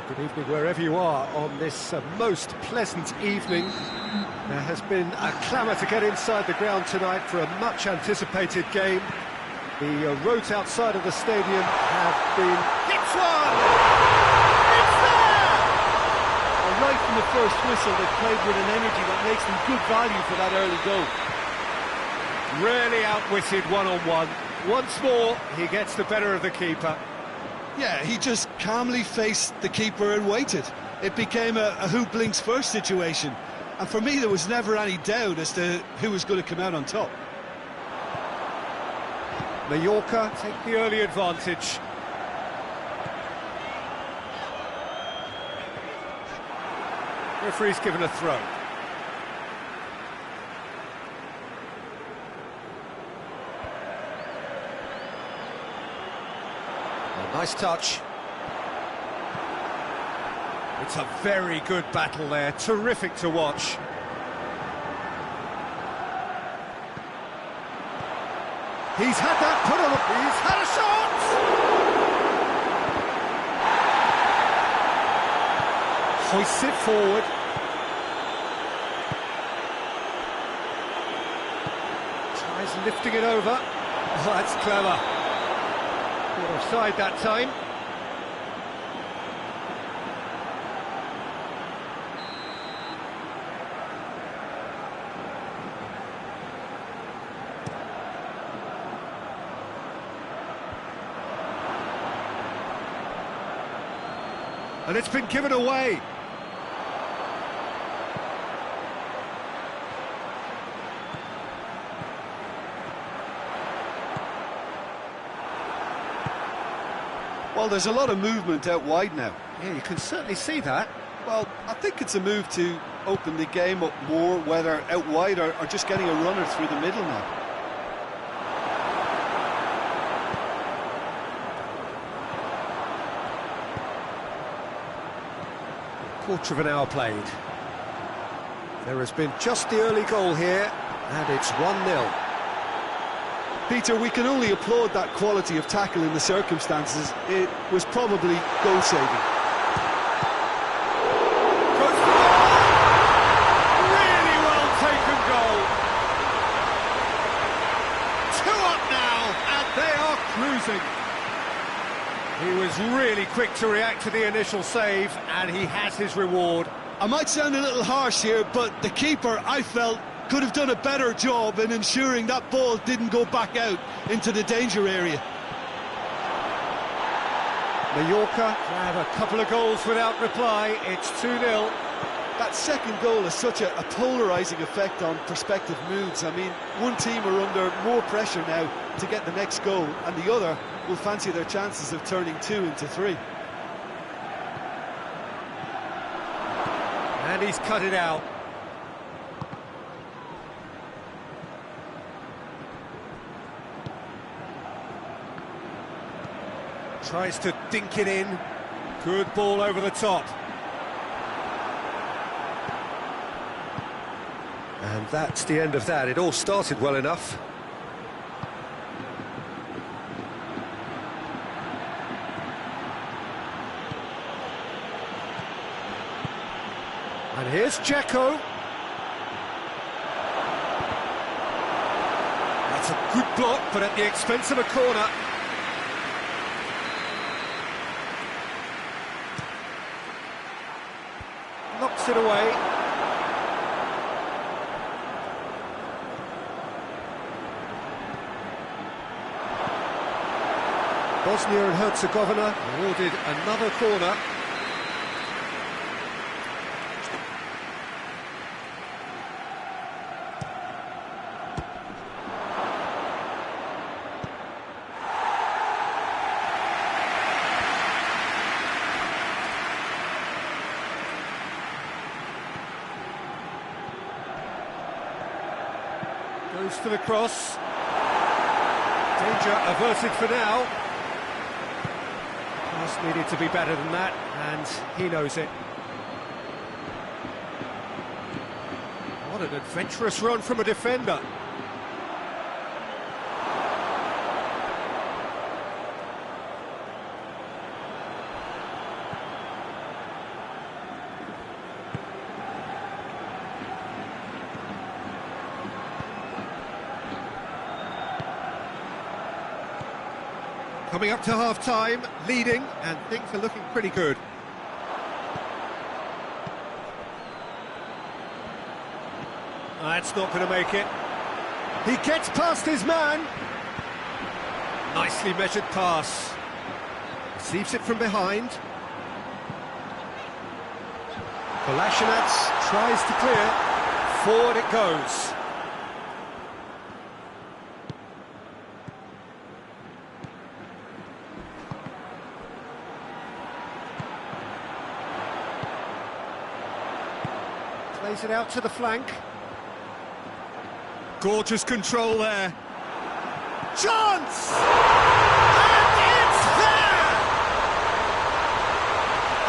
Good evening wherever you are on this most pleasant evening. There has been a clamour to get inside the ground tonight for a much-anticipated game. The roads outside of the stadium have been... Hits one! It's there! And right from the first whistle, they've played with an energy that makes them good value for that early goal. Really outwitted one-on-one. Once more, he gets the better of the keeper. Yeah, he just calmly faced the keeper and waited. It became a who blinks first situation. And for me, there was never any doubt as to who was going to come out on top. Mallorca take the early advantage. Referee's given a throw. Nice touch. It's a very good battle there, terrific to watch. He's had that put on, he's had a shot! Hoists it forward. Tries lifting it over. Oh, that's clever. Offside that time. And it's been given away. Well, there's a lot of movement out wide now. Yeah, you can certainly see that. Well, I think it's a move to open the game up more, whether out wide or just getting a runner through the middle now. Quarter of an hour played. There has been just the early goal here, and it's 1-0. Peter, we can only applaud that quality of tackle in the circumstances. It was probably goal-saving. Really well taken goal. 2 up now, and they are cruising. He was really quick to react to the initial save, and he has his reward. I might sound a little harsh here, but the keeper, I felt, could have done a better job in ensuring that ball didn't go back out into the danger area. Mallorca have a couple of goals without reply. It's 2-0. That second goal has such a polarising effect on prospective moods. I mean, one team are under more pressure now to get the next goal, and the other will fancy their chances of turning 2 into 3. And he's cut it out. Tries to dink it in. Good ball over the top. And that's the end of that. It all started well enough. And here's Gioi. That's a good block, but at the expense of a corner. Knocks it away. Bosnia and Herzegovina awarded another corner. Goes for the cross. Danger averted for now. Pass needed to be better than that, and he knows it. What an adventurous run from a defender. Coming up to half-time, leading, and things are looking pretty good. That's not going to make it. He gets past his man. Nicely measured pass. Receives it from behind. Kolasinac tries to clear. Forward it goes. Plays it out to the flank. Gorgeous control there. Chance! And it's there!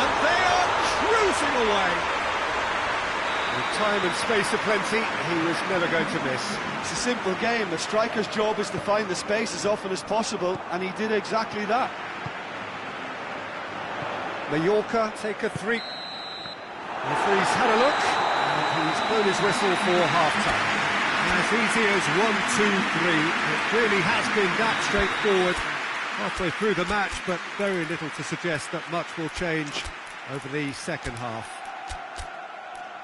And they are cruising away. With time and space aplenty, he was never going to miss. It's a simple game. The striker's job is to find the space as often as possible, and he did exactly that. Mallorca take a three. The referee's had a look, and he's blown his whistle for half-time. As easy as 1, 2, 3. It really has been that straightforward halfway through the match, but very little to suggest that much will change over the second half.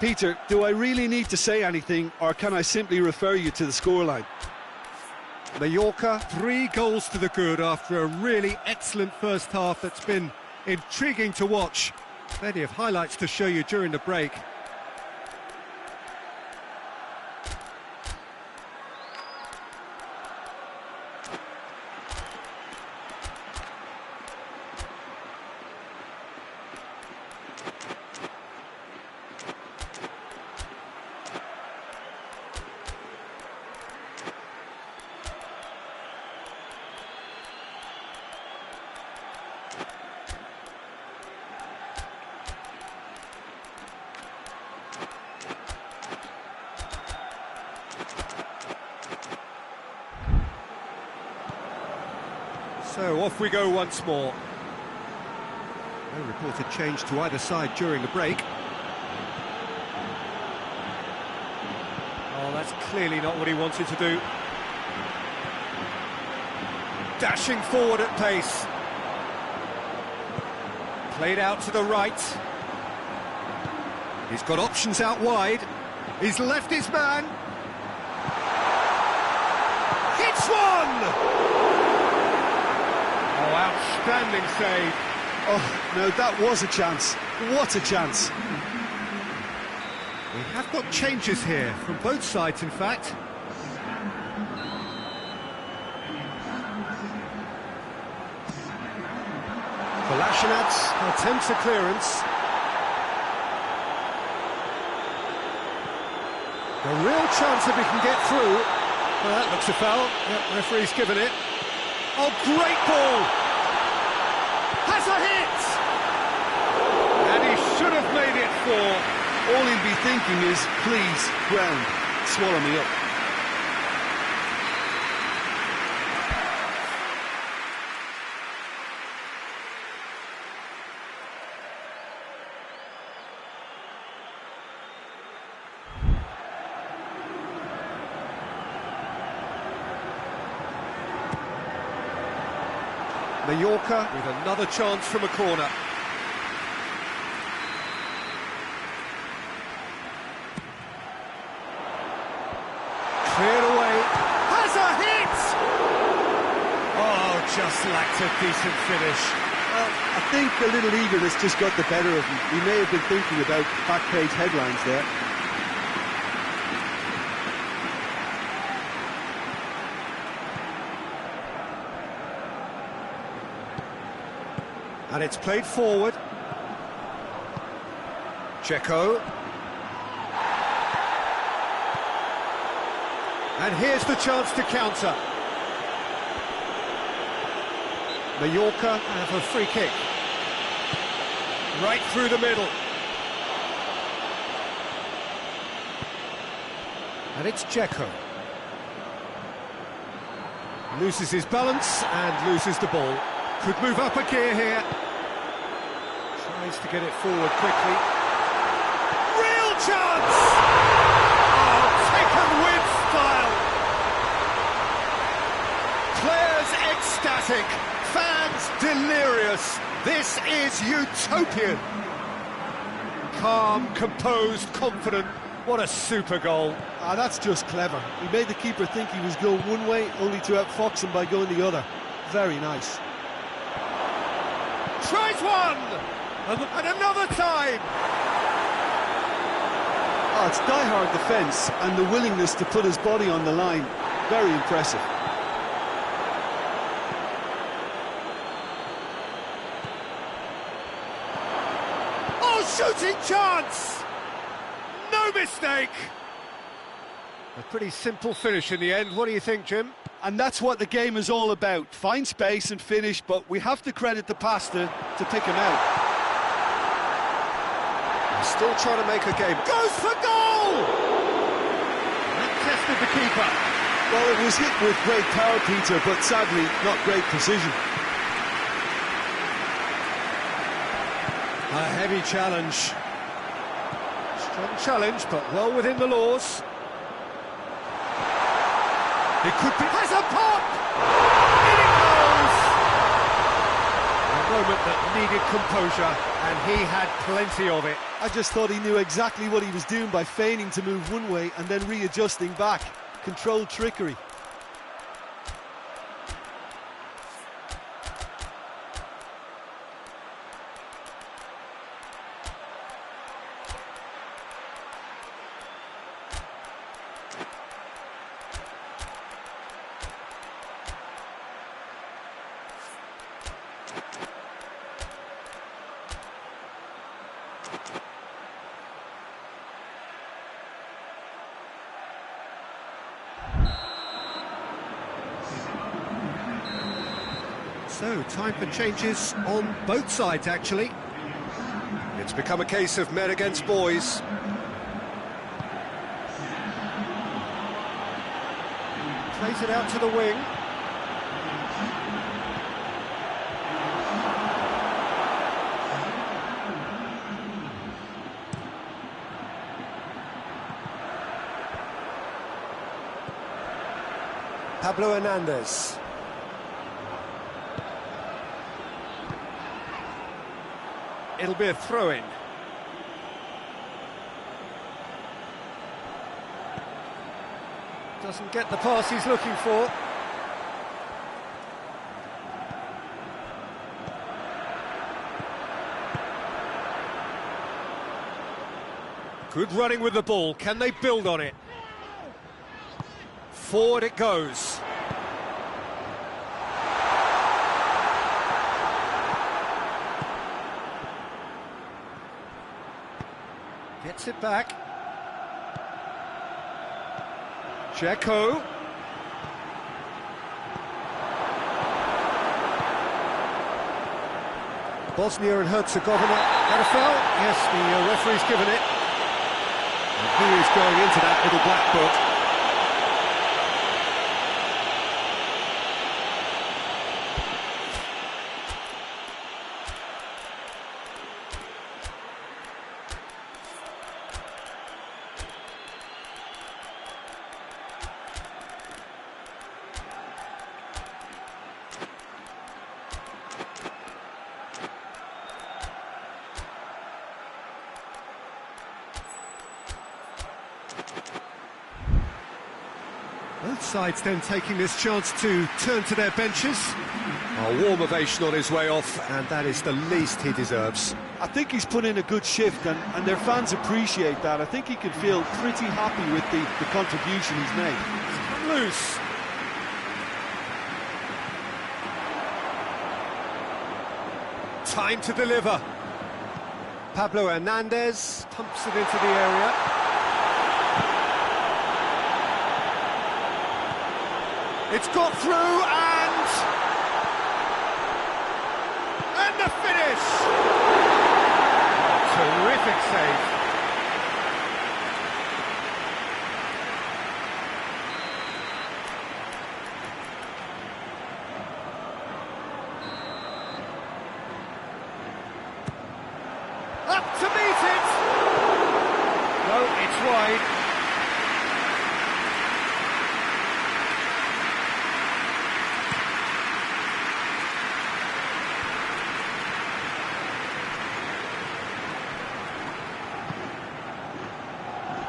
Peter, do I really need to say anything, or can I simply refer you to the scoreline? Mallorca, 3 goals to the good after a really excellent first half that's been intriguing to watch. Plenty of highlights to show you during the break. So off we go once more. No reported change to either side during the break. Oh, that's clearly not what he wanted to do. Dashing forward at pace. Played out to the right. He's got options out wide. He's left his man. Hits one! Oh, outstanding save. Oh, no, that was a chance. What a chance. We have got changes here, from both sides, in fact. Kolasinac attempts a clearance. A real chance if he can get through. Well, that looks a foul. Yep, referee's given it. Oh, great ball! Has a hit! And he should have made it 4. All he'll be thinking is, please, ground, swallow me up. Mallorca with another chance from a corner. Cleared away. Has a hit! Oh, just lacked a decent finish. Well, I think a little eagerness just got the better of him. He may have been thinking about back page headlines there. And it's played forward. Checo. And here's the chance to counter. Mallorca have a free kick. Right through the middle. And it's Checo. Loses his balance and loses the ball. Could move up a gear here. Tries to get it forward quickly. Real chance! Oh, taken with style. Players ecstatic. fans delirious. This is utopian. Calm, composed, confident. What a super goal. Ah, that's just clever. He made the keeper think he was going one way, only to outfox him by going the other. Very nice. Tries one! And another time! Oh, it's die-hard defence and the willingness to put his body on the line. Very impressive. Oh, shooting chance! No mistake! A pretty simple finish in the end. What do you think, Jim? And that's what the game is all about. Find space and finish, but we have to credit the pass to pick him out. Still trying to make a game. Goes for goal! That tested the keeper. Well, it was hit with great power, Peter, but sadly, not great precision. A heavy challenge. Strong challenge, but well within the laws. It could be... Has a pop! In it goes! A moment that needed composure, and he had plenty of it. I just thought he knew exactly what he was doing by feigning to move one way and then readjusting back. Controlled trickery. So, time for changes on both sides, actually. It's become a case of men against boys. Plays it out to the wing. Pablo Hernandez. It'll be a throw-in. Doesn't get the pass he's looking for. Good running with the ball. Can they build on it? Forward it goes. Gets it back. Dzeko. Bosnia and Herzegovina. Got a foul? Yes, the referee's given it. And who is going into that little black book? Both sides then taking this chance to turn to their benches. A warm ovation on his way off, and that is the least he deserves. I think he's put in a good shift, and their fans appreciate that. I think he can feel pretty happy with the contribution he's made. Loose. Time to deliver. Pablo Hernandez pumps it into the area. It's got through and the finish! Terrific save. Up to meet it! No, it's wide.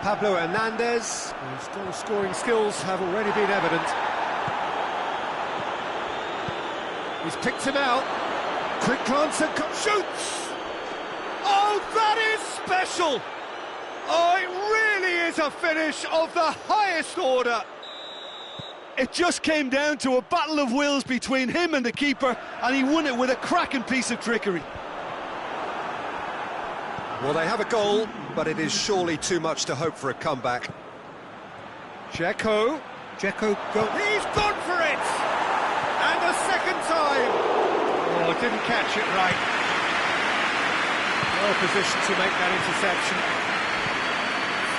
Pablo Hernandez. His goal-scoring skills have already been evident. He's picked him out. Quick glance and shoots! Oh, that is special! Oh, it really is a finish of the highest order. It just came down to a battle of wills between him and the keeper, and he won it with a cracking piece of trickery. Well, they have a goal, but it is surely too much to hope for a comeback. Dzeko go. He's gone for it! And a second time! Oh, didn't catch it right. Well positioned to make that interception.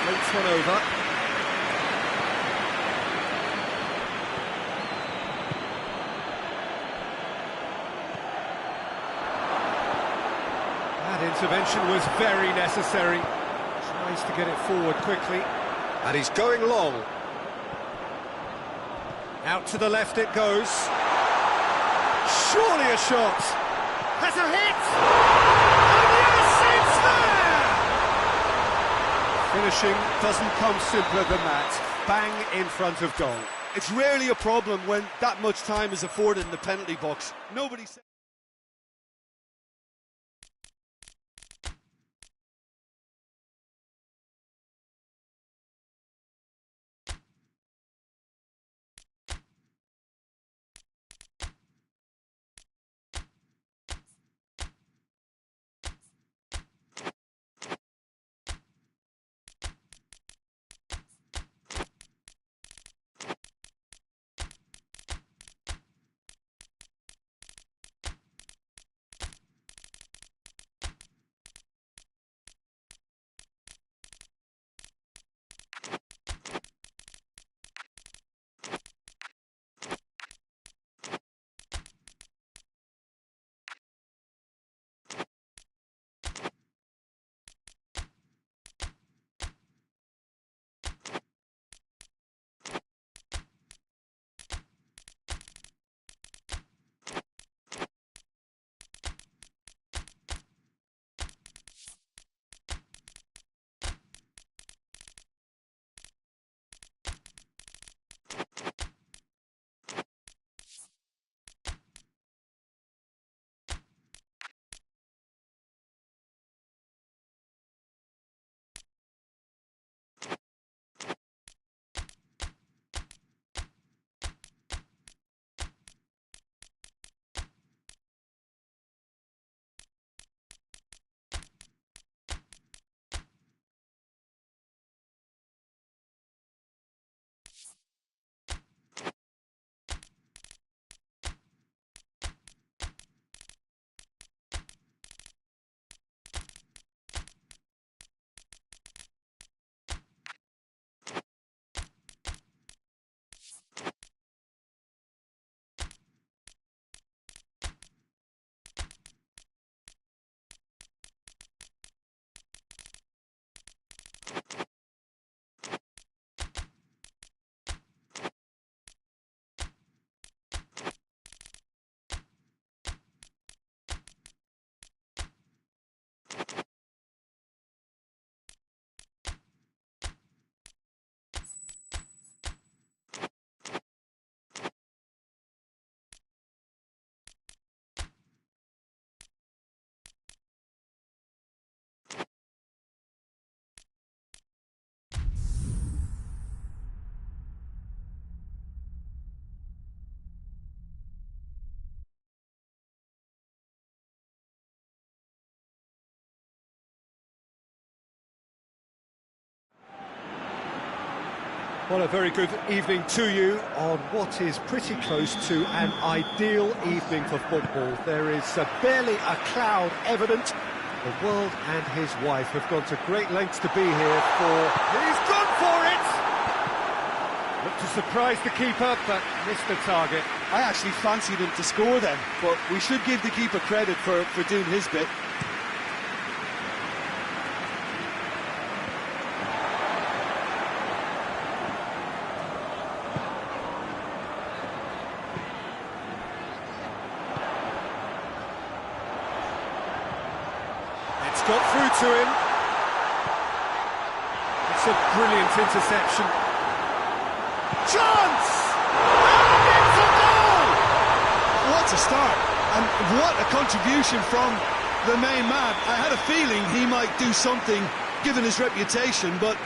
Floats one over. That intervention was very necessary. Tries to get it forward quickly. And he's going long. Out to the left it goes. Surely a shot. Has a hit! And yes, it's there! Finishing doesn't come simpler than that. Bang in front of goal. It's rarely a problem when that much time is afforded in the penalty box. Nobody said... Well, a very good evening to you on what is pretty close to an ideal evening for football. There is barely a cloud evident. The world and his wife have gone to great lengths to be here for... He's gone for it! Looked to surprise the keeper, but missed the target. I actually fancied him to score then, but we should give the keeper credit for doing his bit. Got through to him. That's a brilliant interception. Chance! And it's a goal! What a start, and what a contribution from the main man. I had a feeling he might do something, given his reputation, but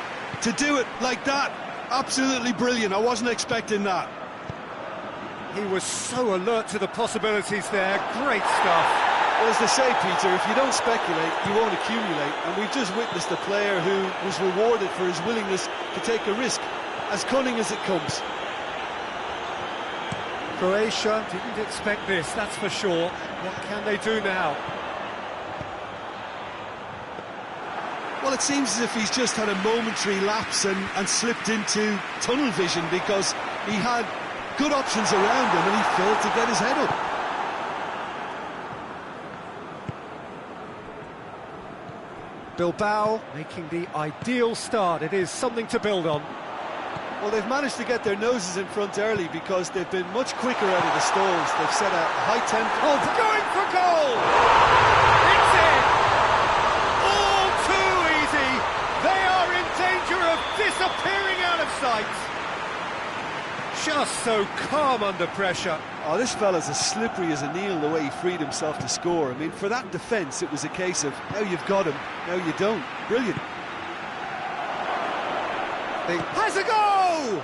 to do it like that, absolutely brilliant. I wasn't expecting that. He was so alert to the possibilities there. Great stuff. Well, as they say, Peter, if you don't speculate, you won't accumulate. And we've just witnessed a player who was rewarded for his willingness to take a risk, as cunning as it comes. Croatia didn't expect this, that's for sure. What can they do now? Well, it seems as if he's just had a momentary lapse and slipped into tunnel vision, because he had good options around him and he failed to get his head up. Bilbao making the ideal start. It is something to build on. Well, they've managed to get their noses in front early because they've been much quicker out of the stalls. They've set a high tempo. Oh, going for goal! It's in! All too easy! They are in danger of disappearing out of sight! Just so calm under pressure. Oh, this fella's as slippery as a Neil, the way he freed himself to score. I mean, for that defence, it was a case of, now you've got him, now you don't. Brilliant. Has a go!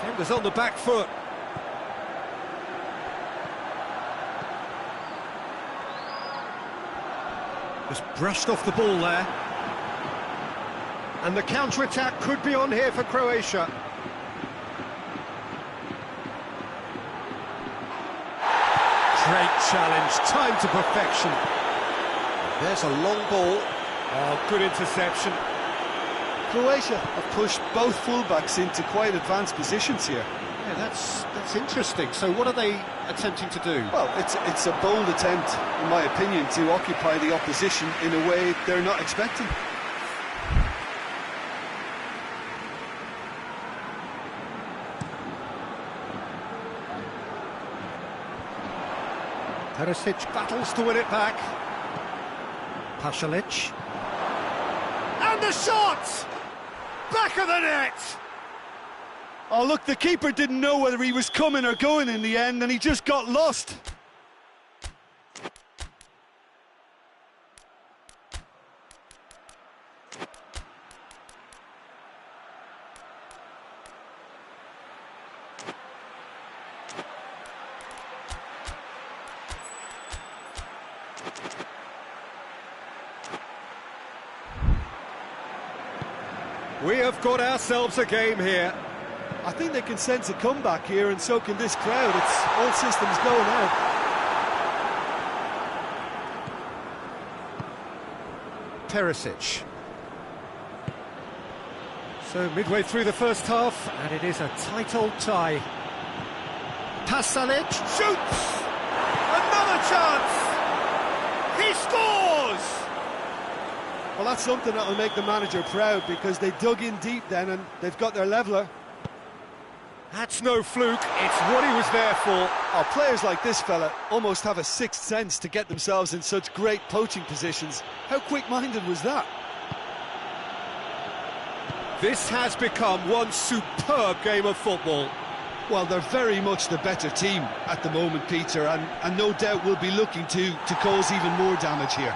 Defenders on the back foot. Just brushed off the ball there. And the counter-attack could be on here for Croatia. Great challenge, time to perfection. There's a long ball. Oh, good interception. Croatia have pushed both fullbacks into quite advanced positions here. Yeah, that's interesting. So what are they attempting to do? Well, it's a bold attempt, in my opinion, to occupy the opposition in a way they're not expecting. Perisic battles to win it back. Pasalic. And the shot! Back of the net! Oh, look, the keeper didn't know whether he was coming or going in the end, and he just got lost. We have got ourselves a game here. I think they can sense a comeback here, and so can this crowd. It's all systems go now. Perisic. So midway through the first half, and it is a tight old tie. Pasalic shoots! Another chance! He scores! Well, that's something that will make the manager proud, because they dug in deep then and they've got their leveller. That's no fluke, it's what he was there for. Oh, players like this fella almost have a sixth sense to get themselves in such great poaching positions. How quick-minded was that? This has become one superb game of football. Well, they're very much the better team at the moment, Peter, and no doubt will be looking to cause even more damage here.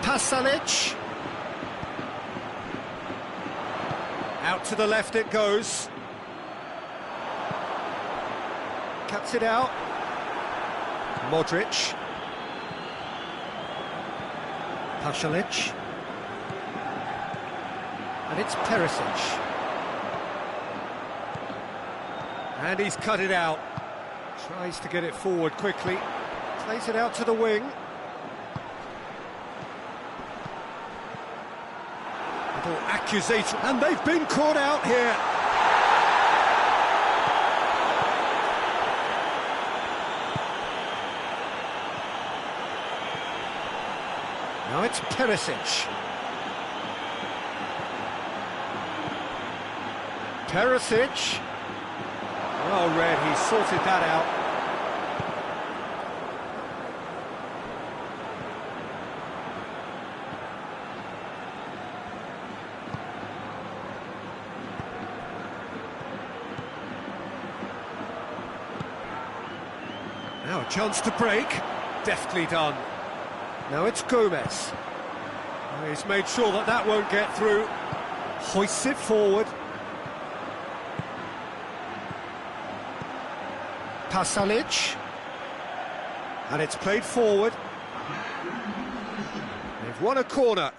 Pasalic. Out to the left it goes. Cuts it out. Modric. Pasalic. And it's Perisic. And he's cut it out. Tries to get it forward quickly. Plays it out to the wing. Little accusation, and they've been caught out here. Now it's Perisic. Perisic. Well read, he sorted that out. Now a chance to break. Deftly done. Now it's Gomez. He's made sure that that won't get through. Hoists it forward. Pasalic. And it's played forward. They've won a corner.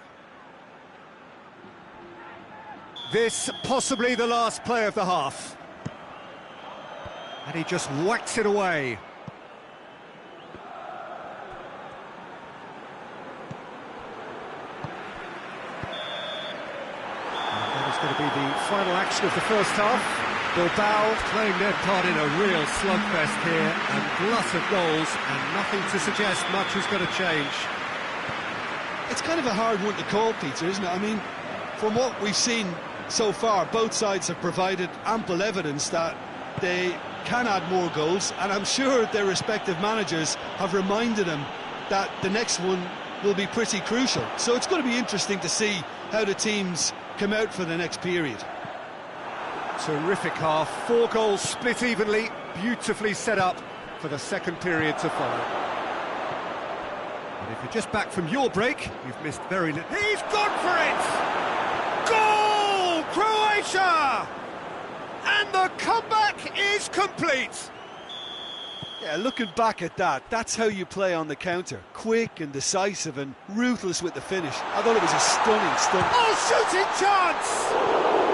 This possibly the last play of the half. And he just whacks it away. And that is going to be the final action of the first half. Bilbao playing their part in a real slugfest here, and glut of goals, and nothing to suggest much is going to change. It's kind of a hard one to call, Peter, isn't it? I mean, from what we've seen so far, both sides have provided ample evidence that they can add more goals, and I'm sure their respective managers have reminded them that the next one will be pretty crucial. So it's going to be interesting to see how the teams come out for the next period. Terrific half, 4 goals split evenly, beautifully set up for the second period to follow. And if you're just back from your break, you've missed very little. He's gone for it! Goal! Croatia! And the comeback is complete! Yeah, looking back at that, that's how you play on the counter. Quick and decisive and ruthless with the finish. I thought it was a stunning. Oh, shooting chance!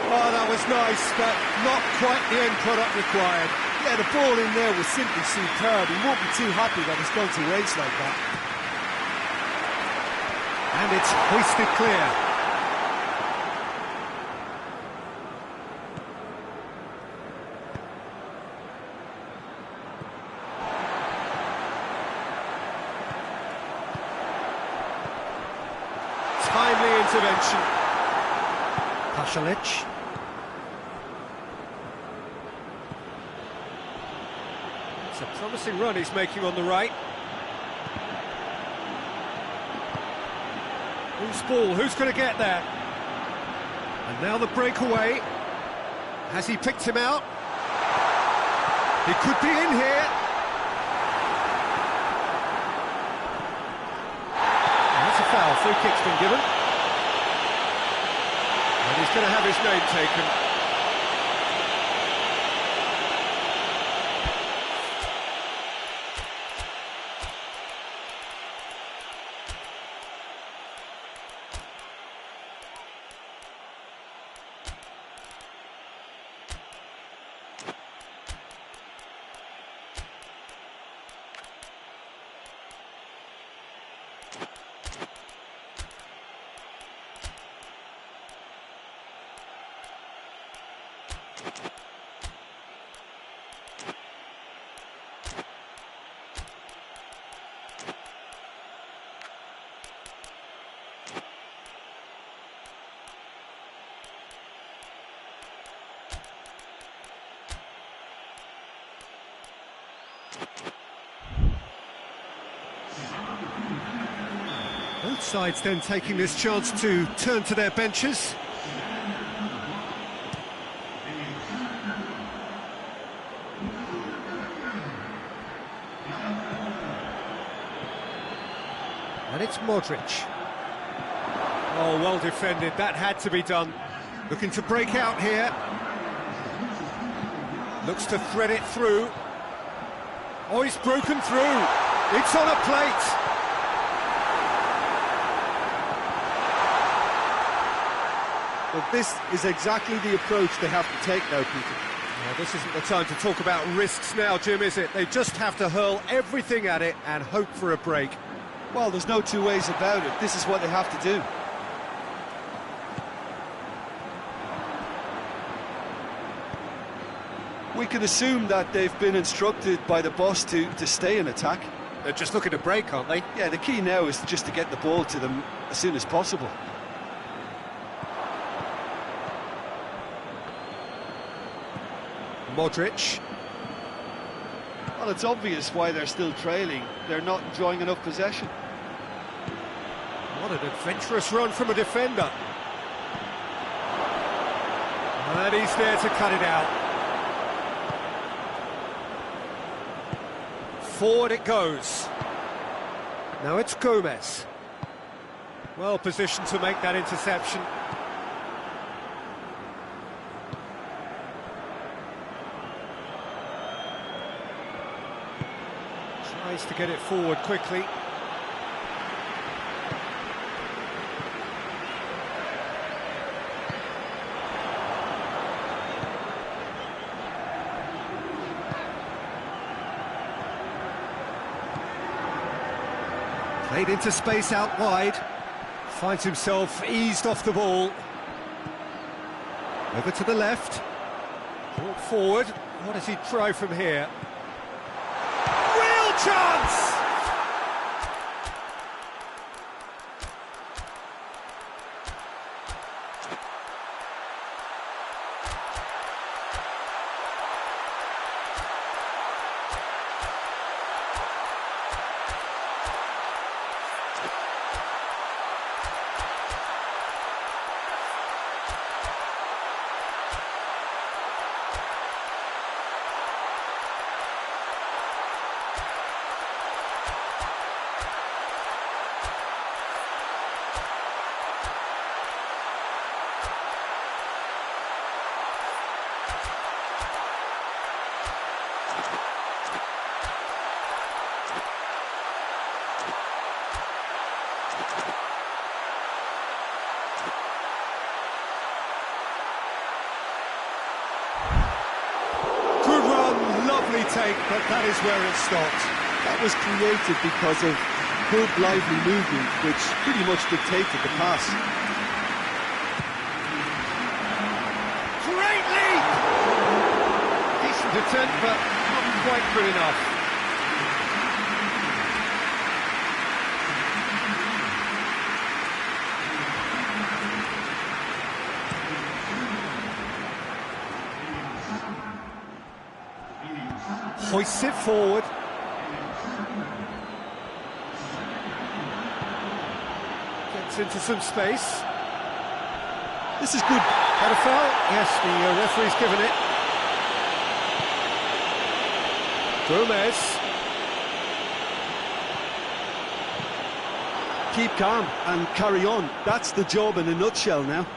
Oh, that was nice, but not quite the end product required. Yeah, the ball in there was simply superb. He won't be too happy that it's gone to waste like that. And it's hoisted clear. Timely intervention. Pasalic. It's a promising run he's making on the right. Who's ball? Who's going to get there? And now the breakaway. Has he picked him out? He could be in here. That's a foul. Free kick's been given. And he's going to have his name taken. Both sides then taking this chance to turn to their benches. And it's Modric. Oh, well defended, that had to be done. Looking to break out here. Looks to thread it through. Oh, he's broken through. It's on a plate. Well, this is exactly the approach they have to take now, Peter. Well, this isn't the time to talk about risks now, Jim, is it? They just have to hurl everything at it and hope for a break. Well, there's no two ways about it. This is what they have to do. We can assume that they've been instructed by the boss to stay in attack. They're just looking to break, aren't they? Yeah, the key now is just to get the ball to them as soon as possible. Modric. Well, it's obvious why they're still trailing. They're not enjoying enough possession. What an adventurous run from a defender. And he's there to cut it out. Forward it goes. Now it's Gomez. Well positioned to make that interception. Tries to get it forward quickly. Played into space out wide. Finds himself eased off the ball. Over to the left. Brought forward. What does he try from here? Real chance! Lovely take, but that is where it stopped. That was created because of good, lively movement, which pretty much dictated the pass. Great leap! Decent attempt, but not quite good enough. Hoists it forward. Gets into some space. This is good. Had a foul? Yes, the referee's given it. Gomez. Keep calm and carry on. That's the job in a nutshell now.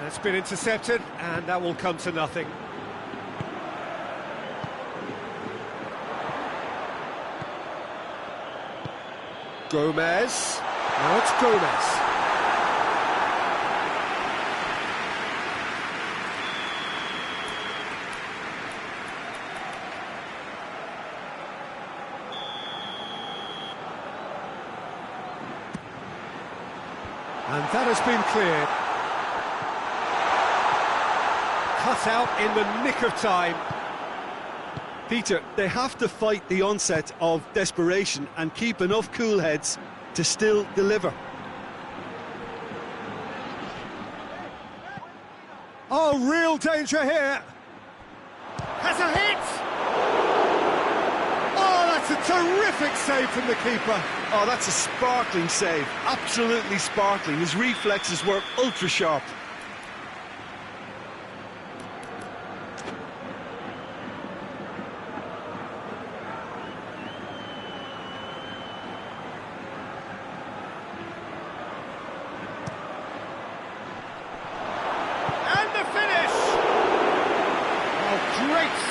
It's been intercepted, and that will come to nothing. Gomez. Now it's Gomez. And that has been cleared. Cut out in the nick of time. Peter, they have to fight the onset of desperation and keep enough cool heads to still deliver. Oh, real danger here. Has a hit. Oh, that's a terrific save from the keeper. Oh, that's a sparkling save. Absolutely sparkling. His reflexes were ultra sharp.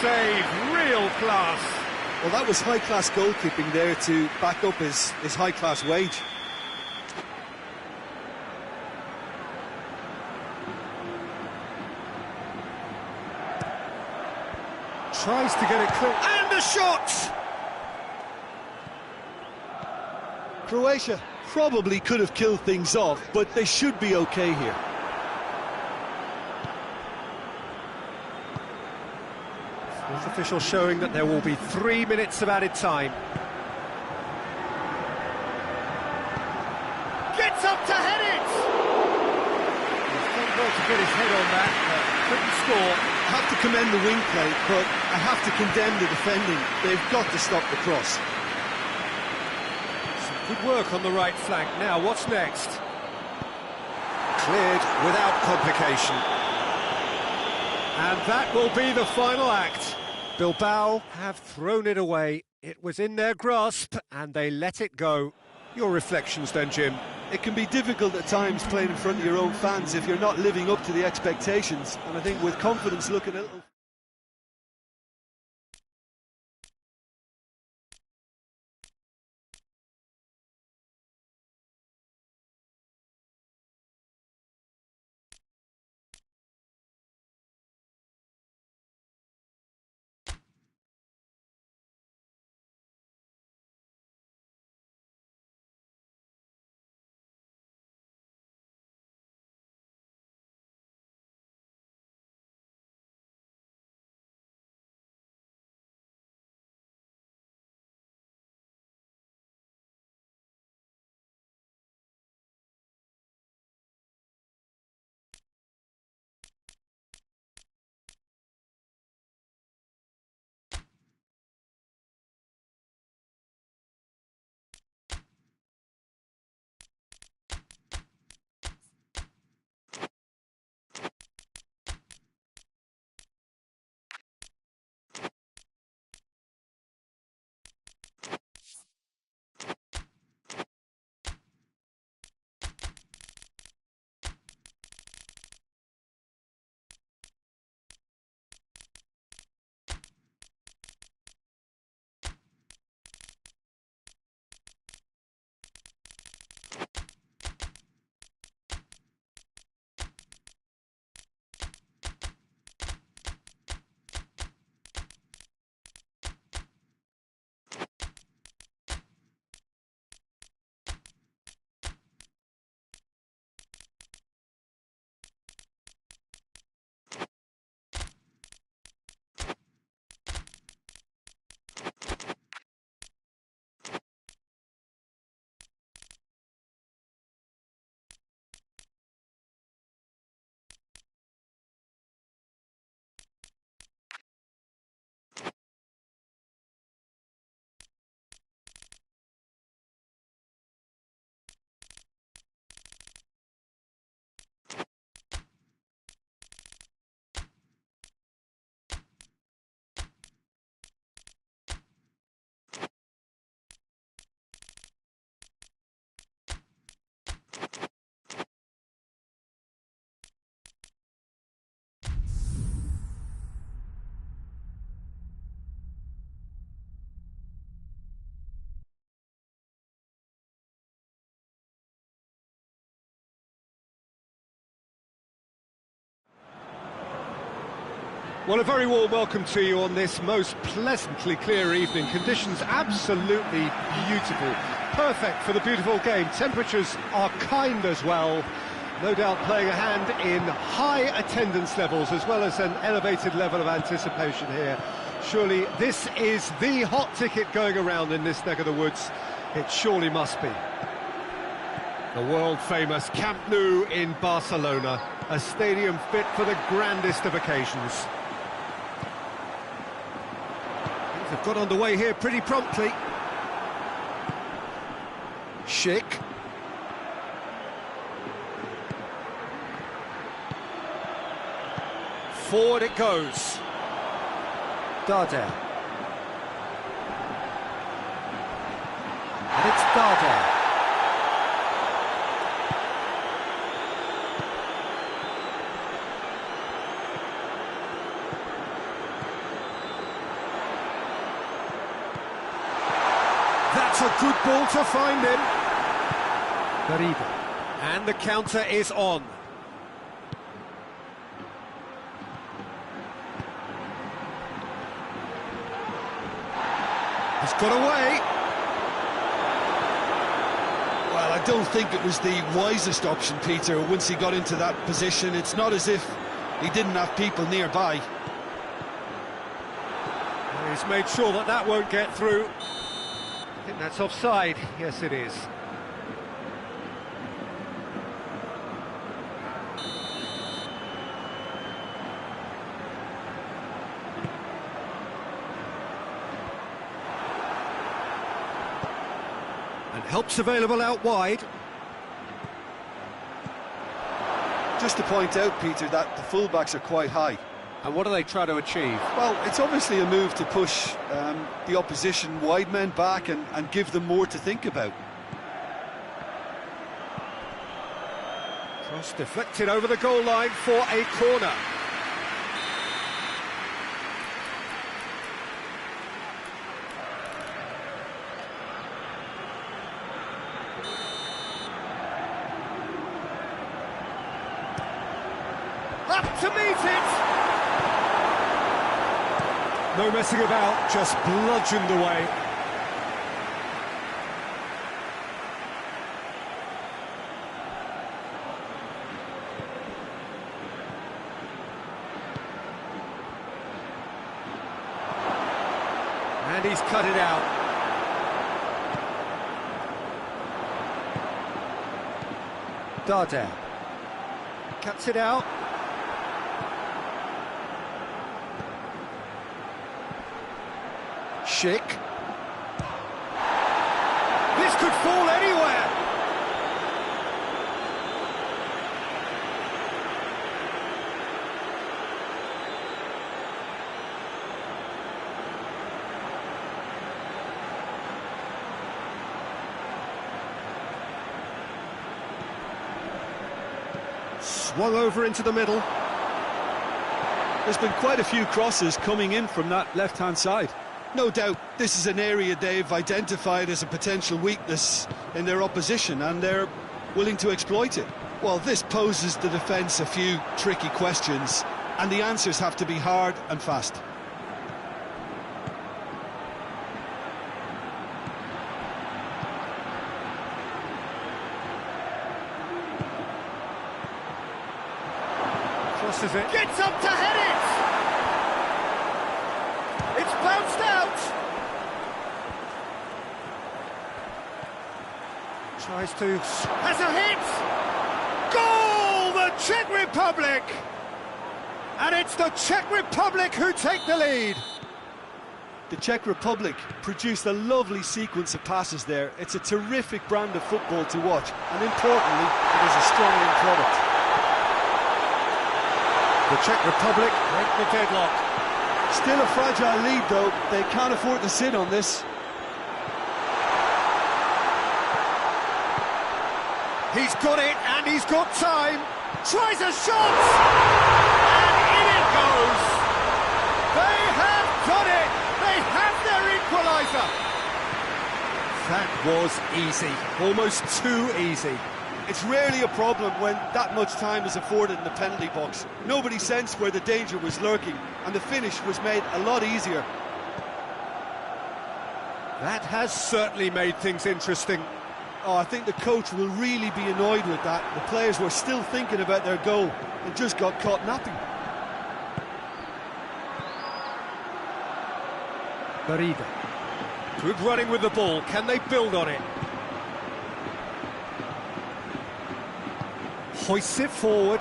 Save, real class. Well, that was high-class goalkeeping there to back up his high-class wage. Tries to get it clear, and a shot! Croatia probably could have killed things off, but they should be okay here. This official showing that there will be 3 minutes of added time. Gets up to head it! He's done well to get his head on that, but couldn't score. I have to commend the wing play, but I have to condemn the defending. They've got to stop the cross. Some good work on the right flank. Now, what's next? Cleared without complication. And that will be the final act. Bilbao have thrown it away. It was in their grasp, and they let it go. Your reflections then, Jim? It can be difficult at times playing in front of your own fans if you're not living up to the expectations. And I think with confidence looking a little... Well, a very warm welcome to you on this most pleasantly clear evening. Conditions absolutely beautiful. Perfect for the beautiful game. Temperatures are kind as well. No doubt playing a hand in high attendance levels as well as an elevated level of anticipation here. Surely this is the hot ticket going around in this neck of the woods. It surely must be. The world-famous Camp Nou in Barcelona, a stadium fit for the grandest of occasions. They've got underway here pretty promptly. Schick. Forward it goes. Doan. And it's Doan. That's a good ball to find him. Garrido. And the counter is on. He's got away. Well, I don't think it was the wisest option, Peter, once he got into that position. It's not as if he didn't have people nearby. He's made sure that that won't get through. I think that's offside. Yes, it is. And help's available out wide. Just to point out, Peter, that the fullbacks are quite high. And what do they try to achieve? Well, it's obviously a move to push the opposition wide men back and give them more to think about. Cross deflected over the goal line for a corner. Up to meet it! No messing about, just bludgeoned away. And he's cut it out. Doan cuts it out. Schick. This could fall anywhere. Swung over into the middle. There's been quite a few crosses coming in from that left-hand side. No doubt this is an area they've identified as a potential weakness in their opposition, and they're willing to exploit it. Well, this poses the defence a few tricky questions, and the answers have to be hard and fast. Crosses it. Gets up to head it! It's bounced out! Tries to... has a hit! Goal! The Czech Republic! And it's the Czech Republic who take the lead! The Czech Republic produced a lovely sequence of passes there. It's a terrific brand of football to watch, and importantly, it is a strong end product. The Czech Republic break the deadlock. Still a fragile lead, though. They can't afford to sit on this. He's got it, and he's got time. Tries a shot! And in it goes! They have done it! They have their equaliser! That was easy. Almost too easy. It's rarely a problem when that much time is afforded in the penalty box. Nobody sensed where the danger was lurking, and the finish was made a lot easier. That has certainly made things interesting. Oh, I think the coach will really be annoyed with that. The players were still thinking about their goal and just got caught napping. Barida. Good running with the ball. Can they build on it? Hoists it forward.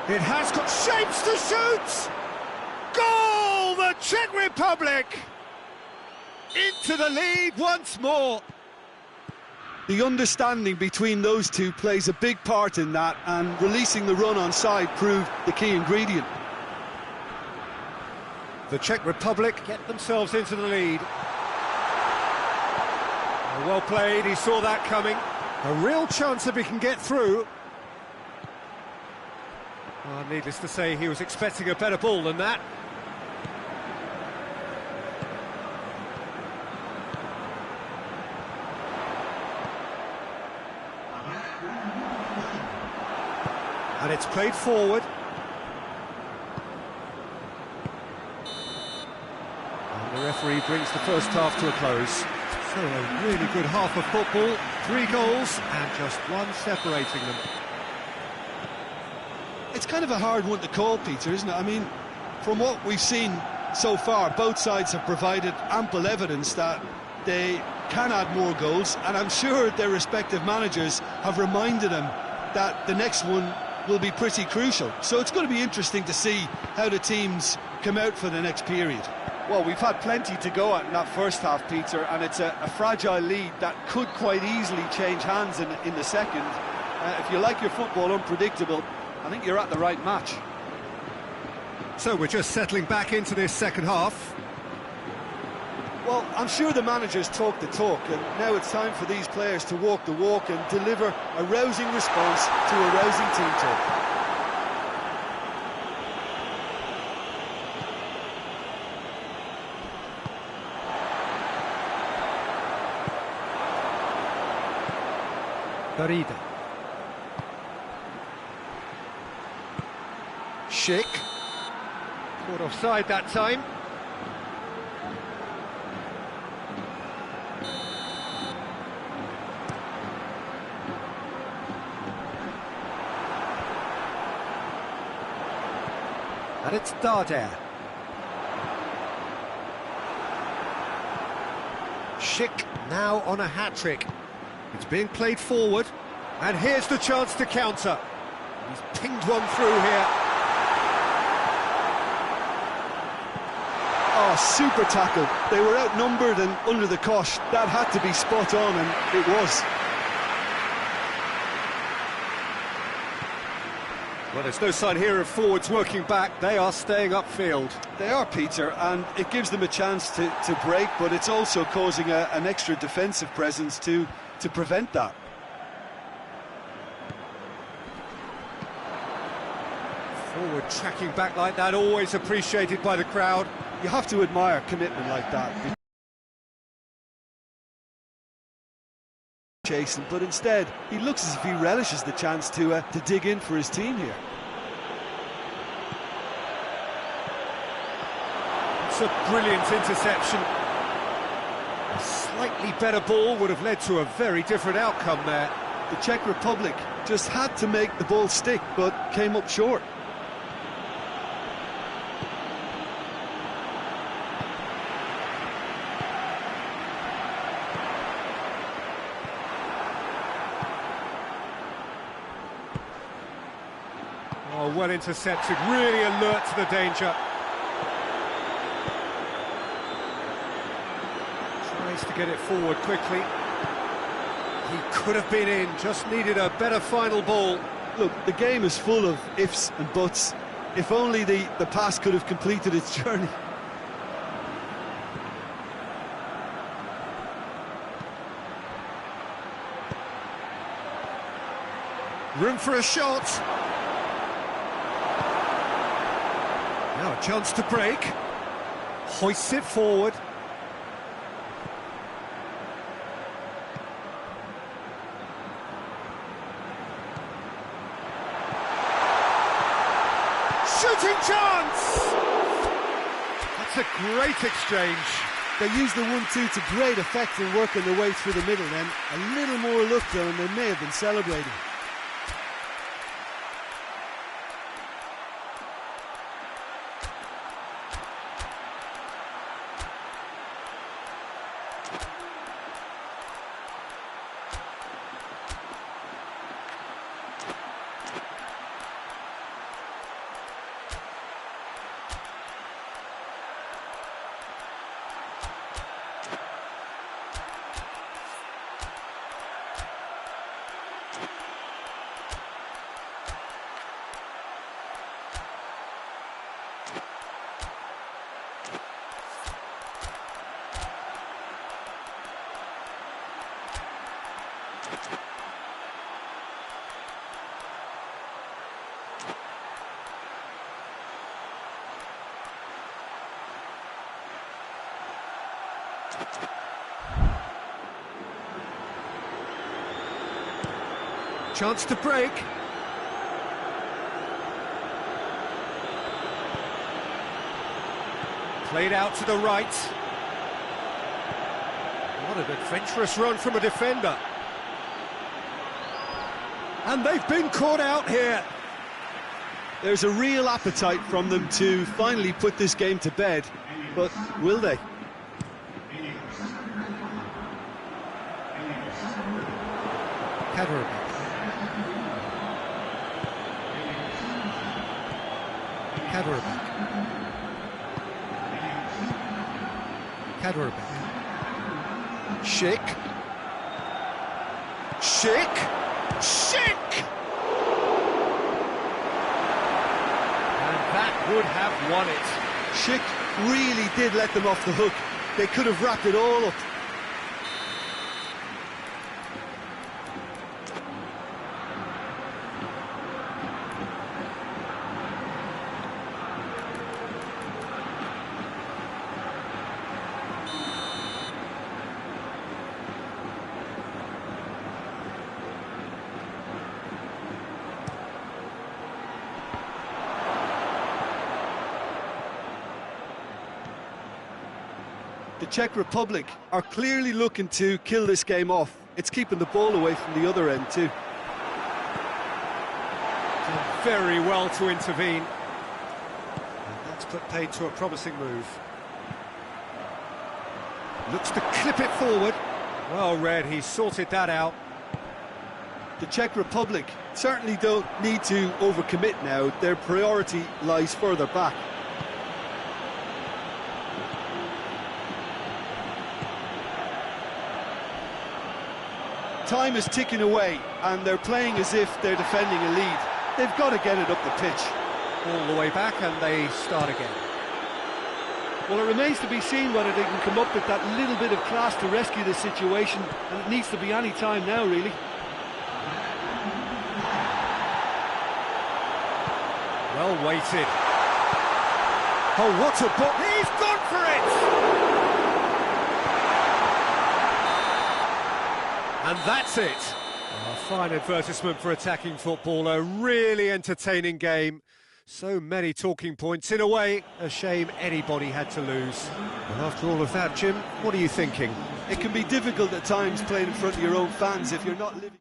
It has got shapes to shoot! Goal! The Czech Republic! Into the lead once more. The understanding between those two plays a big part in that, and releasing the run on side proved the key ingredient. The Czech Republic get themselves into the lead. Well played, he saw that coming. A real chance if he can get through. Oh, needless to say, he was expecting a better ball than that. And it's played forward. And the referee brings the first half to a close. So a really good half of football, 3 goals and just one separating them. It's kind of a hard one to call, Peter, isn't it? I mean, from what we've seen so far, both sides have provided ample evidence that they can add more goals, and I'm sure their respective managers have reminded them that the next one will be pretty crucial. So it's going to be interesting to see how the teams come out for the next period. Well, we've had plenty to go at in that first half, Peter, and it's a fragile lead that could quite easily change hands in the second. If you like your football unpredictable, I think you're at the right match. So we're just settling back into this second half. Well, I'm sure the managers talk the talk, and now it's time for these players to walk the walk and deliver a rousing response to a rousing team talk. Garida. Schick. Caught offside that time. And it's Doan. Schick now on a hat-trick. It's being played forward, and here's the chance to counter. He's pinged one through here. Oh, super tackle. They were outnumbered and under the cosh. That had to be spot on, and it was. Well, there's no sign here of forwards working back. They are staying upfield. They are, Peter, and it gives them a chance to break, but it's also causing an extra defensive presence to prevent that. Forward tracking back like that, always appreciated by the crowd. You have to admire commitment like that. Chasing, but instead he looks as if he relishes the chance to dig in for his team here. It's a brilliant interception. A slightly better ball would have led to a very different outcome there. The Czech Republic just had to make the ball stick, but came up short. Oh, well intercepted, really alert to the danger. Tries to get it forward quickly. He could have been in, just needed a better final ball. Look, the game is full of ifs and buts. If only the pass could have completed its journey. Room for a shot. Now a chance to break. Hoists it forward. Shooting chance! That's a great exchange. They used the 1-2 to great effect in working their way through the middle then. A little more luck though, and they may have been celebrating. Chance to break. Played out to the right. What an adventurous run from a defender. And they've been caught out here. There's a real appetite from them to finally put this game to bed, but will they? Cadbury. Cadbury. Cadbury. Schick. Schick. Schick! would have won it. Schick really did let them off the hook. They could have wrapped it all up. The Czech Republic are clearly looking to kill this game off. It's keeping the ball away from the other end too. Done very well to intervene. And that's put paid to a promising move. Looks to clip it forward. Well read, he sorted that out. The Czech Republic certainly don't need to overcommit now. Their priority lies further back. Time is ticking away, and they're playing as if they're defending a lead. They've got to get it up the pitch. All the way back, and they start again. Well, it remains to be seen whether they can come up with that little bit of class to rescue the situation, and it needs to be any time now, really. Well weighted. Oh, what a ball! He's gone for it! And that's it. A fine advertisement for attacking football, a really entertaining game. So many talking points. In a way, a shame anybody had to lose. And after all of that, Jim, what are you thinking? It can be difficult at times playing in front of your own fans if you're not living.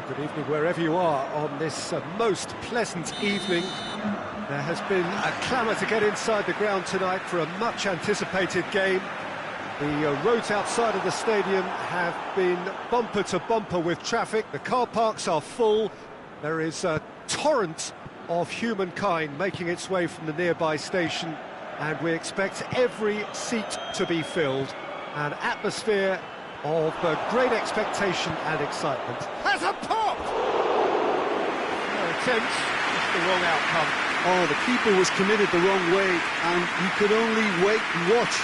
Good evening wherever you are on this most pleasant evening. There has been a clamour to get inside the ground tonight for a much anticipated game. The roads outside of the stadium have been bumper to bumper with traffic. The car parks are full. There is a torrent of humankind making its way from the nearby station and we expect every seat to be filled. An atmosphere of great expectation and excitement. Has a pop! No attempt, just the wrong outcome. Oh, the keeper was committed the wrong way, and he could only wait and watch.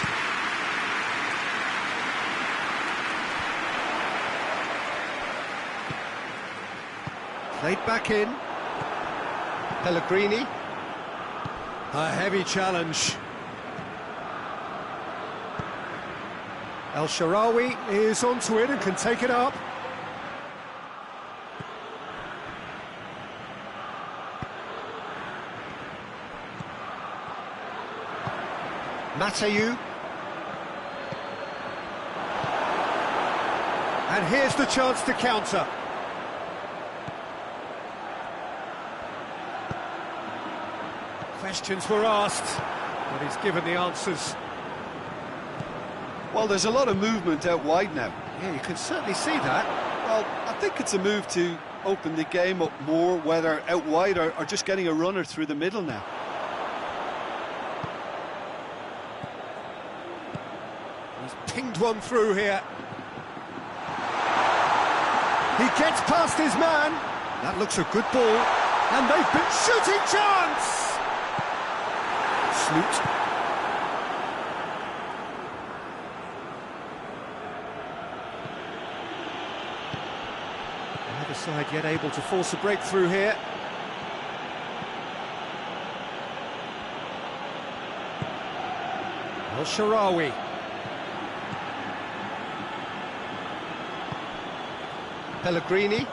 Played back in. Pellegrini. A heavy challenge. El Shaarawy is onto it and can take it up. Mateu. And here's the chance to counter. Questions were asked, but he's given the answers. Well, there's a lot of movement out wide now. Yeah, you can certainly see that. Well, I think it's a move to open the game up more, whether out wide or just getting a runner through the middle now. He's pinged one through here. He gets past his man. That looks a good ball. And they've been shooting chance! Sloot. Neither side yet able to force a breakthrough here. El Shaarawy. Pellegrini.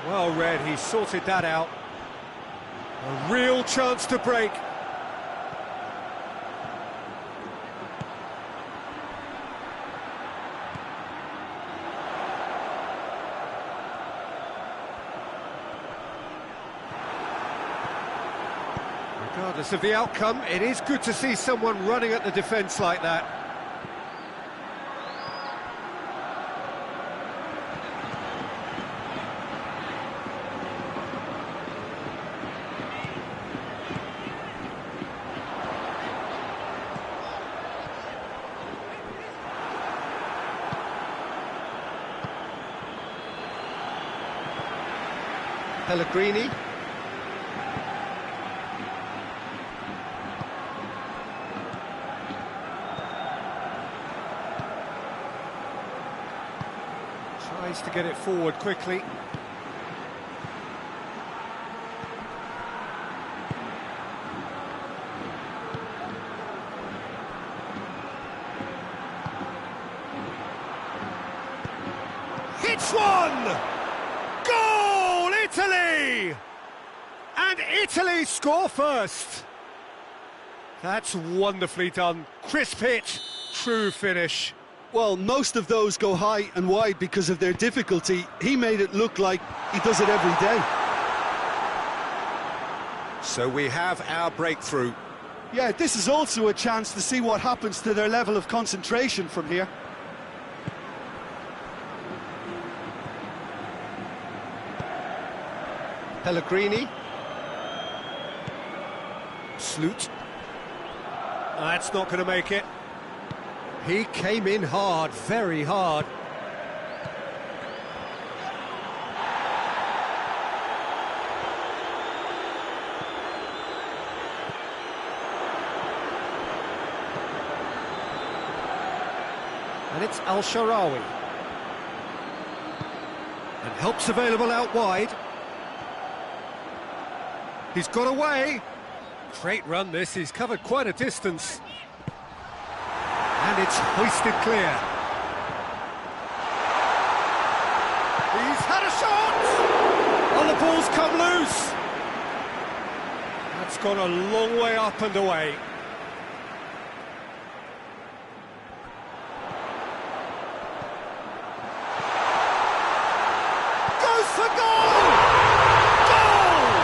Well read, he sorted that out. A real chance to break. Regardless of the outcome, it is good to see someone running at the defence like that. Pellegrini. Tries to get it forward quickly. Hits one! Goal, Italy! And Italy score first. That's wonderfully done. Crisp hit, true finish. Well, most of those go high and wide because of their difficulty. He made it look like he does it every day. So we have our breakthrough. Yeah, this is also a chance to see what happens to their level of concentration from here. Pellegrini. Sloot. That's not going to make it. He came in hard, very hard. And it's El Shaarawy. And help's available out wide. He's got away. Great run this, he's covered quite a distance. And it's hoisted clear. He's had a shot! Oh, the ball's come loose. That's gone a long way up and away. Goes for goal! Goal!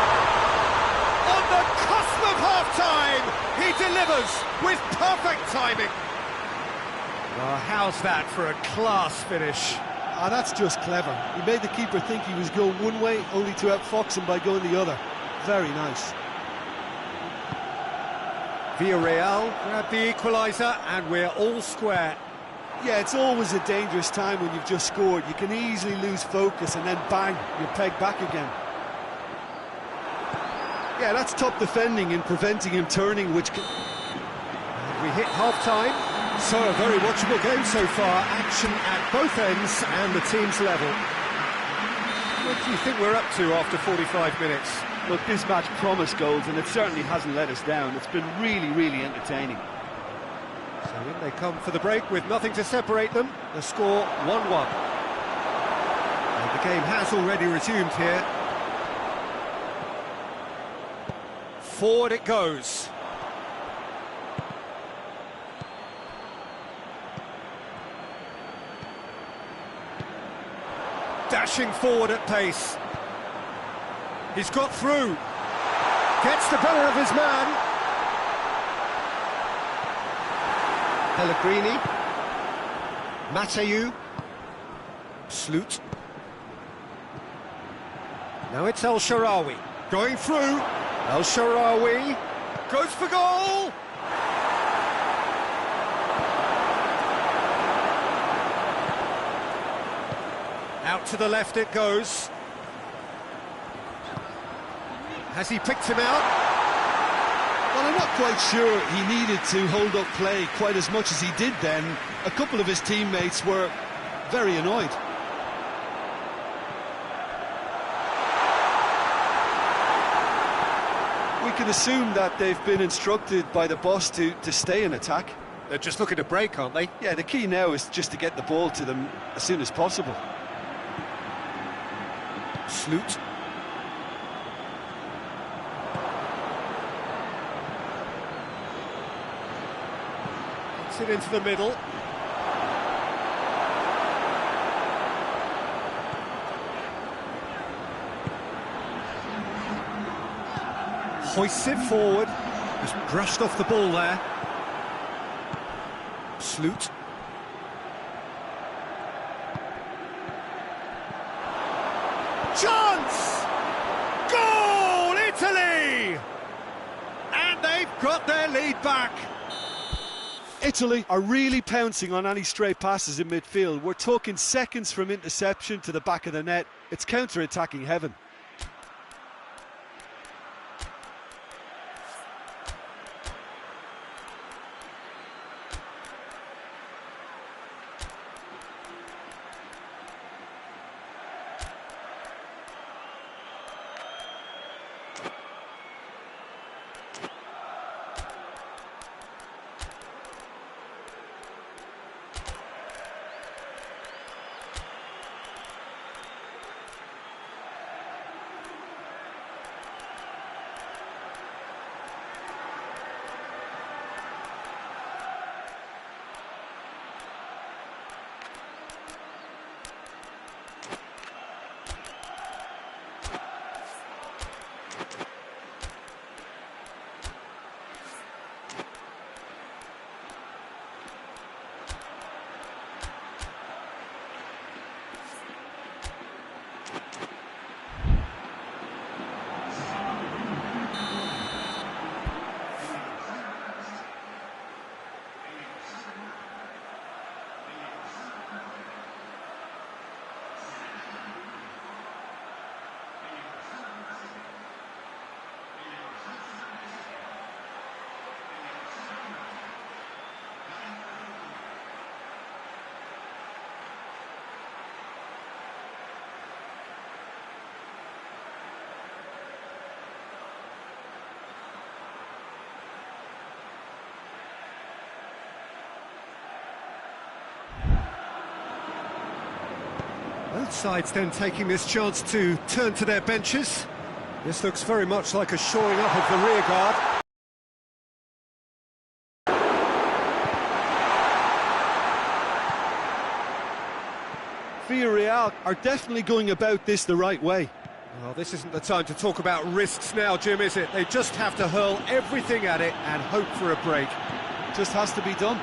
On the cusp of half-time, he delivers with perfect timing. Well, how's that for a class finish? Ah, that's just clever. He made the keeper think he was going one way, only to outfox him by going the other. Very nice. Villarreal grab the equaliser, and we're all square. Yeah, it's always a dangerous time when you've just scored. You can easily lose focus and then bang, you're pegged back again. Yeah, that's top defending and preventing him turning, which can... We hit half-time, so a very watchable game so far. Action at both ends and the team's level. What do you think we're up to after 45 minutes? Look, this match promised goals, and it certainly hasn't let us down. It's been really, really entertaining. So in they come for the break with nothing to separate them. The score 1-1. And the game has already resumed here. Forward it goes. Dashing forward at pace. He's got through. Gets the better of his man. Pellegrini. Mateu. Sloot. Now it's El Shaarawy. Going through. El Shaarawy goes for goal! Out to the left it goes. Has he picked him out? Well, I'm not quite sure he needed to hold up play quite as much as he did then. A couple of his teammates were very annoyed. We can assume that they've been instructed by the boss to stay in attack. They're just looking to break, aren't they? Yeah, the key now is just to get the ball to them as soon as possible. Sloot. Gets it into the middle. Hoists it forward. Just brushed off the ball there. Sloot. Chance! Goal, Italy! And they've got their lead back. Italy are really pouncing on any stray passes in midfield. We're talking seconds from interception to the back of the net. It's counter-attacking heaven. Both sides then taking this chance to turn to their benches. This looks very much like a shoring up of the rear guard. Villarreal are definitely going about this the right way. Well, this isn't the time to talk about risks now, Jim, is it? They just have to hurl everything at it and hope for a break. Just has to be done.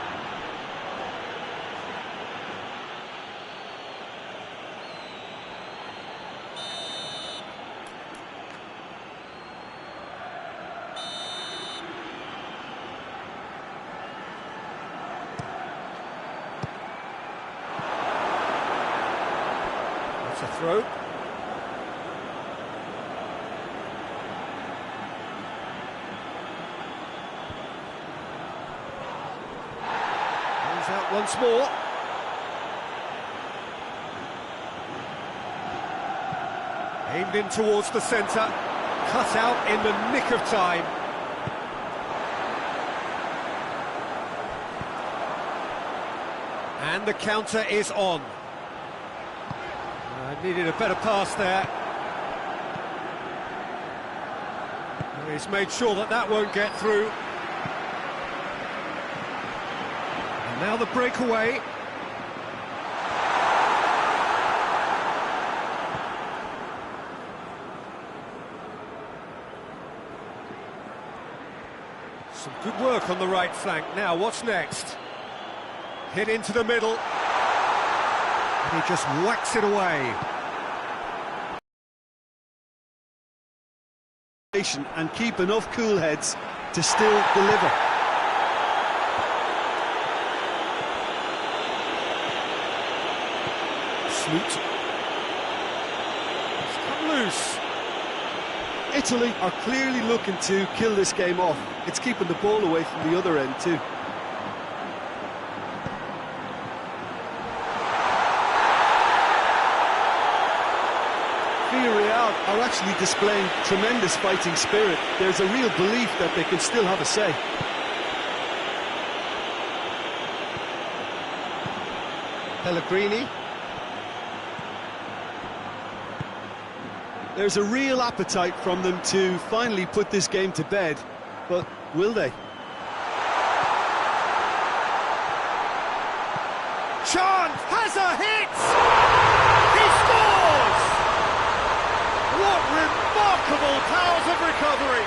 throw. Goes out once more. Aimed in towards the centre. Cut out in the nick of time. And the counter is on. Needed a better pass there. He's made sure that that won't get through. And now the breakaway. Some good work on the right flank. Now, what's next? Hit into the middle. And he just whacks it away. And keep enough cool heads to still deliver. Snoot. It's come loose. Italy are clearly looking to kill this game off. It's keeping the ball away from the other end too. Are actually displaying tremendous fighting spirit. There's a real belief that they can still have a say. Pellegrini. There's a real appetite from them to finally put this game to bed, but will they? Chance has a hit! He scores! What remarkable powers of recovery!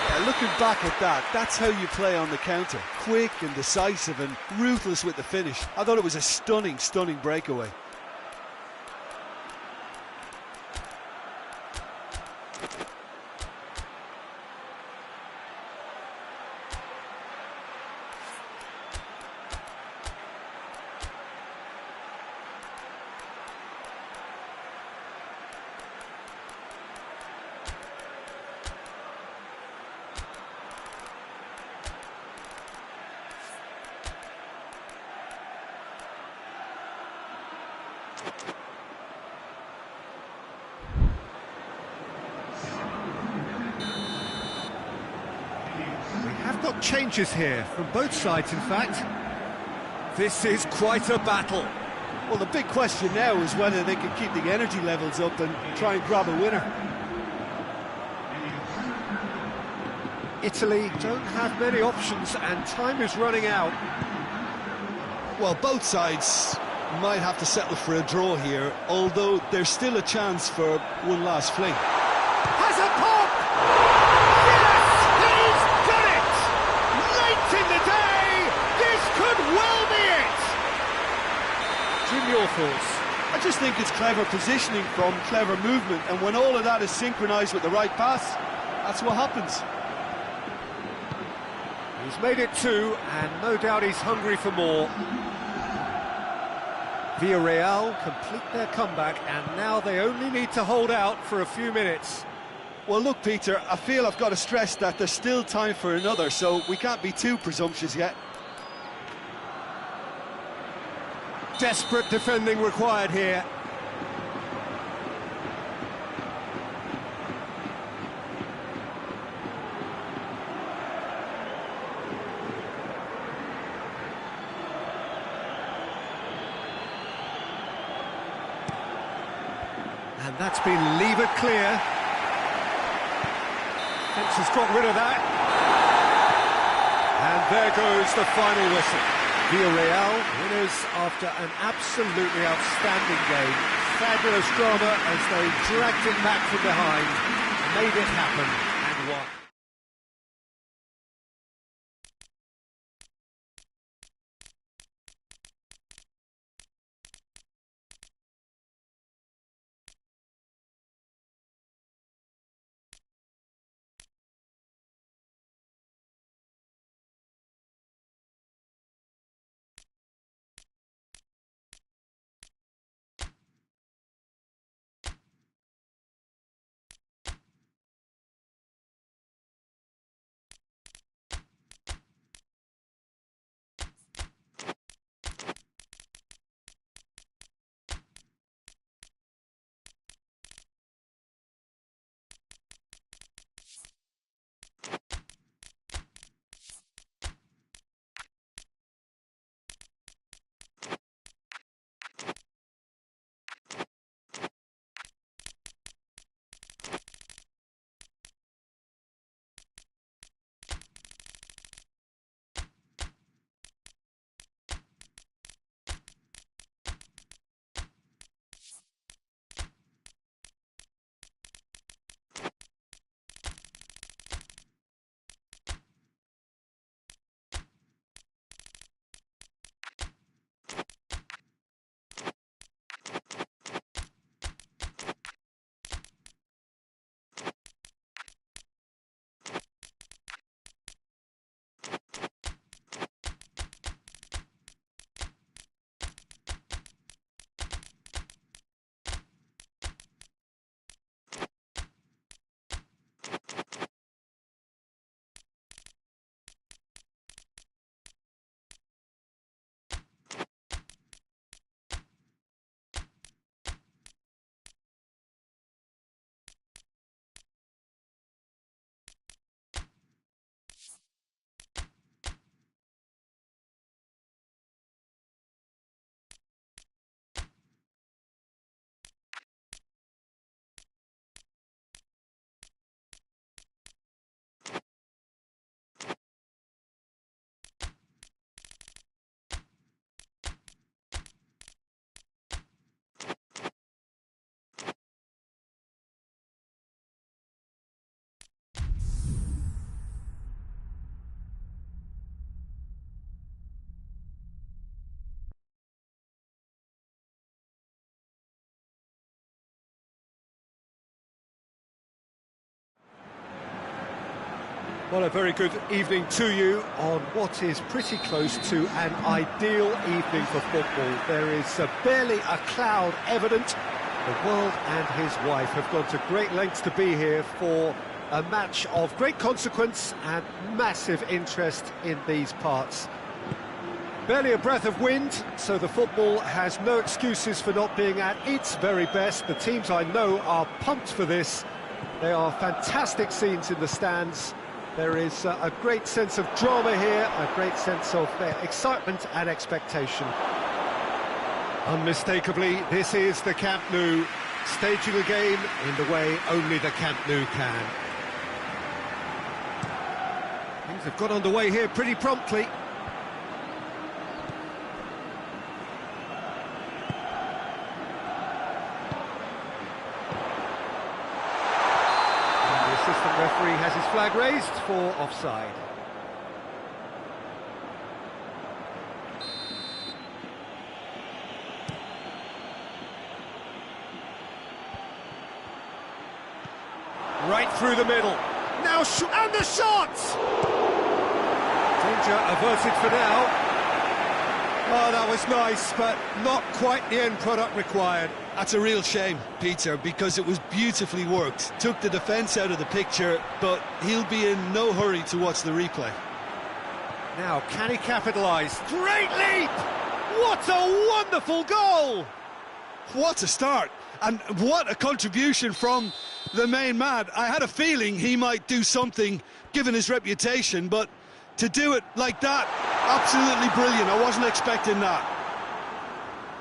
Yeah, looking back at that, that's how you play on the counter. Quick and decisive and ruthless with the finish. I thought it was a stunning, stunning breakaway. Got changes here from both sides, in fact. This is quite a battle. Well, the big question now is whether they can keep the energy levels up and try and grab a winner. Italy don't have many options and time is running out. Well, both sides might have to settle for a draw here, although there's still a chance for one last fling. Has a pop! Yes! He's done it! Late in the day, this could well be it! Jim, your thoughts? I just think it's clever positioning from clever movement, and when all of that is synchronised with the right pass, that's what happens. He's made it two, and no doubt he's hungry for more. Villarreal complete their comeback, and now they only need to hold out for a few minutes. Well, look, Peter, I feel I've got to stress that there's still time for another, so we can't be too presumptuous yet. Desperate defending required here. And that's been levered clear. Fence has got rid of that. And there goes the final whistle. Villarreal winners after an absolutely outstanding game. Fabulous drama as they dragged it back from behind, made it happen and won. Well, a very good evening to you on what is pretty close to an ideal evening for football. There is barely a cloud evident. The world and his wife have gone to great lengths to be here for a match of great consequence and massive interest in these parts. Barely a breath of wind, so the football has no excuses for not being at its very best. The teams I know are pumped for this. They are fantastic scenes in the stands. There is a great sense of drama here, a great sense of excitement and expectation. Unmistakably, this is the Camp Nou, staging a game in the way only the Camp Nou can. Things have got underway here pretty promptly. The assistant referee has his flag raised for offside. Right through the middle. Now and the shot! Danger averted for now. Oh, that was nice, but not quite the end product required. That's a real shame, Peter, because it was beautifully worked. Took the defence out of the picture, but he'll be in no hurry to watch the replay. Now, can he capitalise? Great leap! What a wonderful goal! What a start, and what a contribution from the main man. I had a feeling he might do something, given his reputation, but to do it like that, absolutely brilliant. I wasn't expecting that.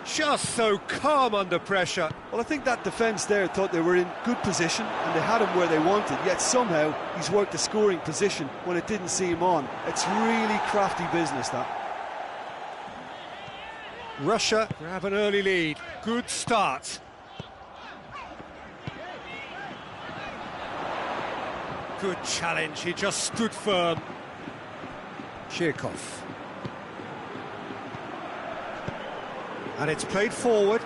Just so calm under pressure. Well, I think that defence there thought they were in good position and they had him where they wanted, yet somehow he's worked the scoring position when it didn't see him on. It's really crafty business, that. Russia grab an early lead. Good start. Good challenge, he just stood firm. Chirkov. And it's played forward.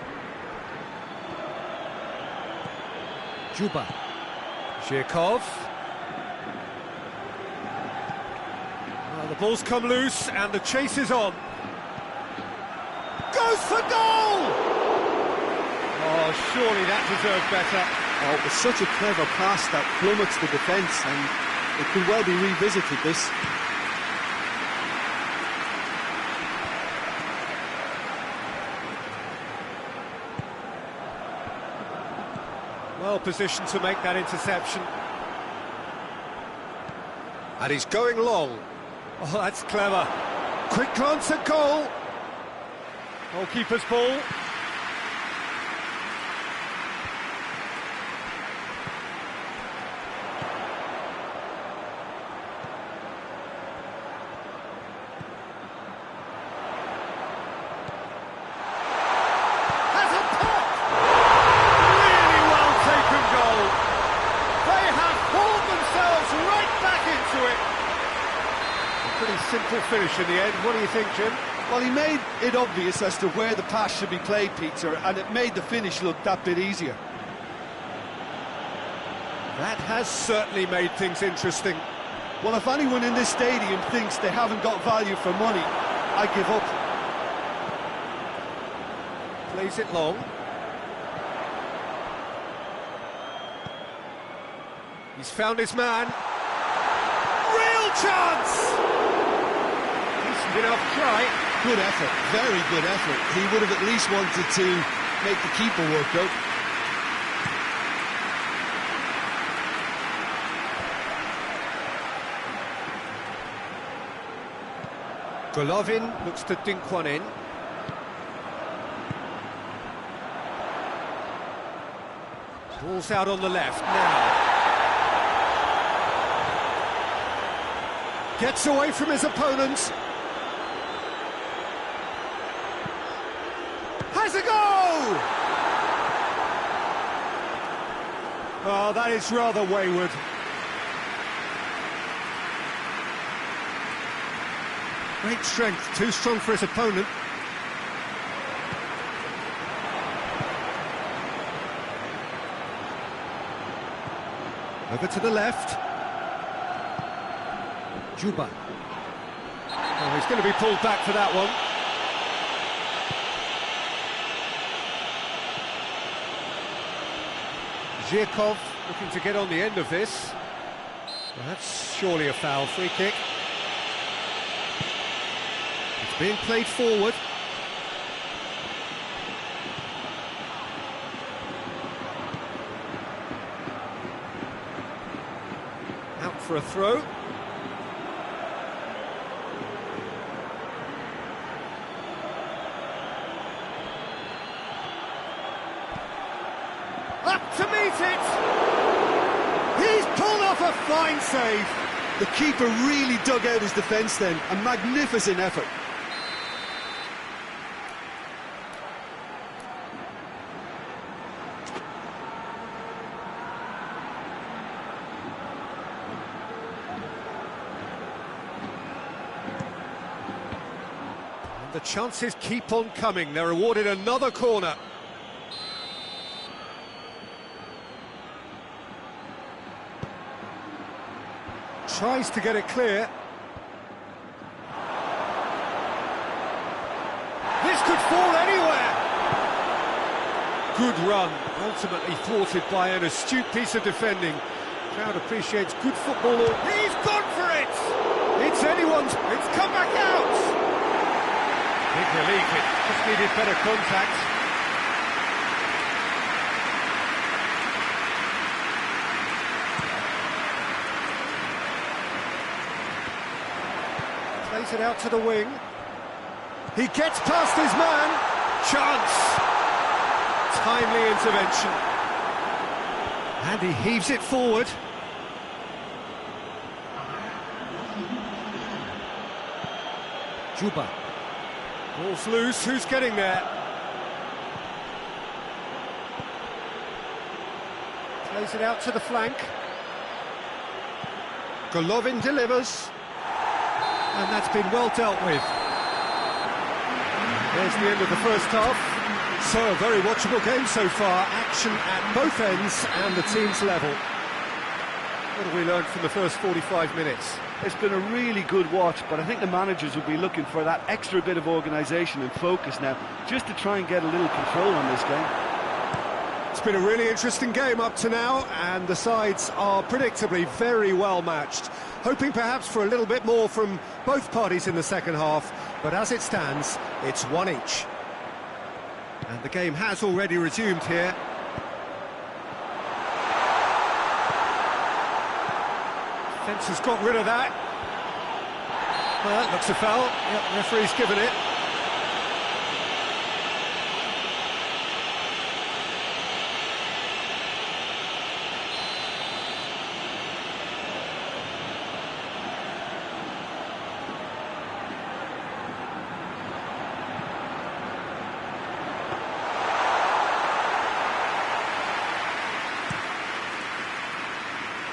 Juba. Chirkov. Well, the ball's come loose and the chase is on. Goes for goal! Oh, surely that deserved better. Oh, it was such a clever pass that plummets the defence, and it could well be revisited, this. Well positioned to make that interception. And he's going long. Oh, that's clever. Quick glance at goal. Goalkeeper's ball. Simple finish in the end. What do you think, Jim? Well, he made it obvious as to where the pass should be played, Peter, and it made the finish look that bit easier. That has certainly made things interesting. Well, if anyone in this stadium thinks they haven't got value for money, I give up. Plays it long. He's found his man. Real chance! Enough try. Good effort, very good effort. He would have at least wanted to make the keeper work out. Golovin looks to dink one in. Ball's out on the left now. Gets away from his opponents. Has a go! Oh, that is rather wayward. Great strength, too strong for his opponent. Over to the left. Juba. Oh, he's going to be pulled back for that one. Zhirkov looking to get on the end of this. Well, that's surely a foul. Free kick. It's being played forward. Out for a throw. Up to meet it! He's pulled off a fine save. The keeper really dug out his defence then. A magnificent effort. The chances keep on coming. They're awarded another corner. Tries to get it clear. This could fall anywhere. Good run, ultimately thwarted by an astute piece of defending. Crowd appreciates good football. He's gone for it! It's anyone's. It's come back out! Big relief, it just needed better contact. Plays it out to the wing. He gets past his man. Chance! Timely intervention. And he heaves it forward. Juba. Ball's loose, who's getting there? Plays it out to the flank. Golovin delivers. And that's been well dealt with. There's the end of the first half. So, a very watchable game so far. Action at both ends and the team's level. What have we learned from the first 45 minutes? It's been a really good watch, but I think the managers will be looking for that extra bit of organisation and focus now, just to try and get a little control on this game. It's been a really interesting game up to now, and the sides are predictably very well matched. Hoping perhaps for a little bit more from both parties in the second half, but as it stands, it's one each. And the game has already resumed here. Defence has got rid of that. Well, that looks a foul. Yep, referee's given it.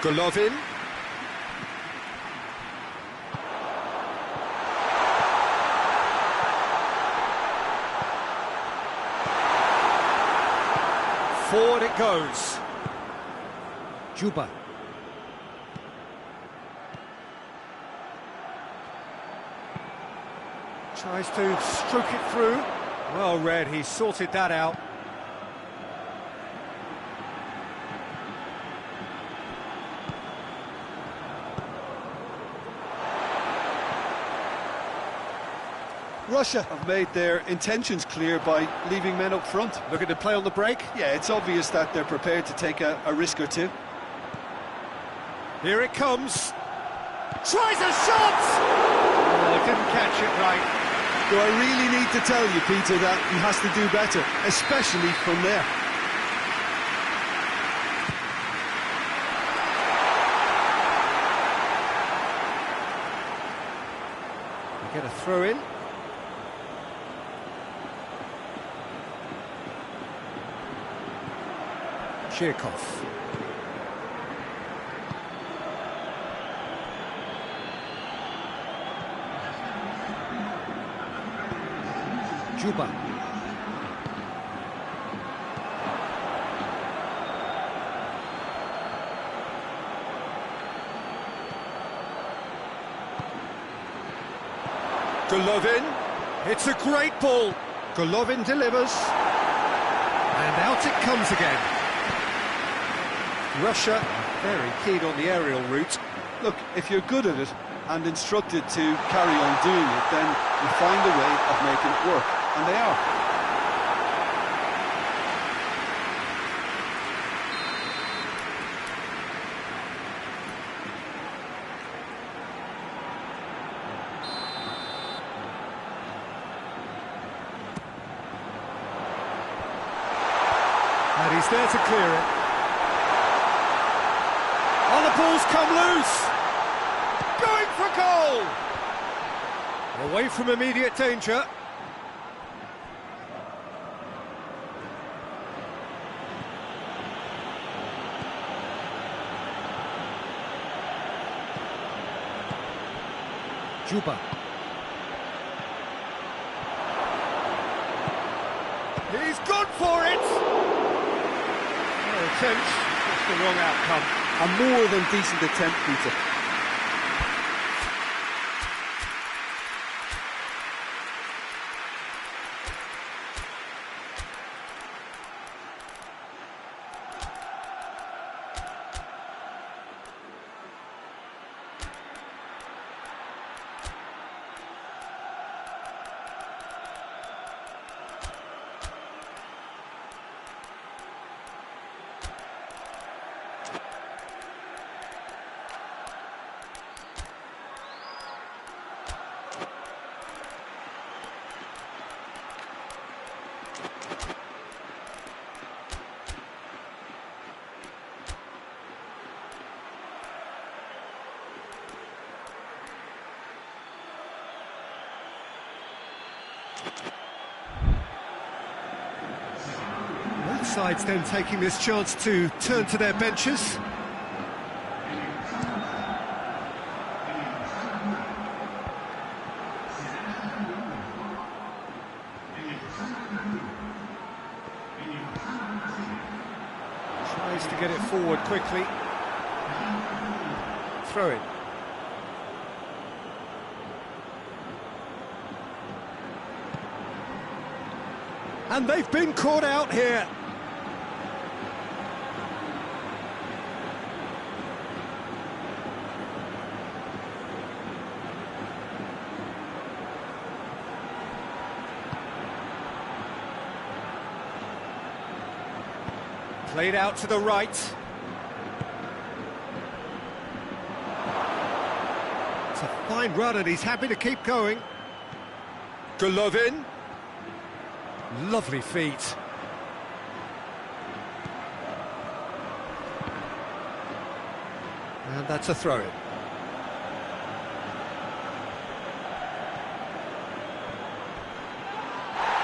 Golovin. Forward it goes. Juba. Tries to stroke it through. Well read, he sorted that out. Russia have made their intentions clear by leaving men up front. Looking to play on the break. Yeah, it's obvious that they're prepared to take a risk or two. Here it comes. Tries a shot! Oh, didn't catch it right. Do I really need to tell you, Peter, that he has to do better, especially from there? Get a throw in. Zhirkov. Juba. Golovin, it's a great ball. Golovin delivers. And out it comes again. Russia, very keen on the aerial route. Look, if you're good at it and instructed to carry on doing it, then you find a way of making it work. And they are. And he's there to clear it. Oh, the ball's come loose! Going for goal! Away from immediate danger. Juba. He's gone for it! No attempt, just the wrong outcome. A more than decent attempt, Peter. Both sides then taking this chance to turn to their benches. Tries to get it forward quickly. Throw it. And they've been caught out here. Played out to the right. It's a fine run and he's happy to keep going. Golovin. Lovely feet. And that's a throw-in.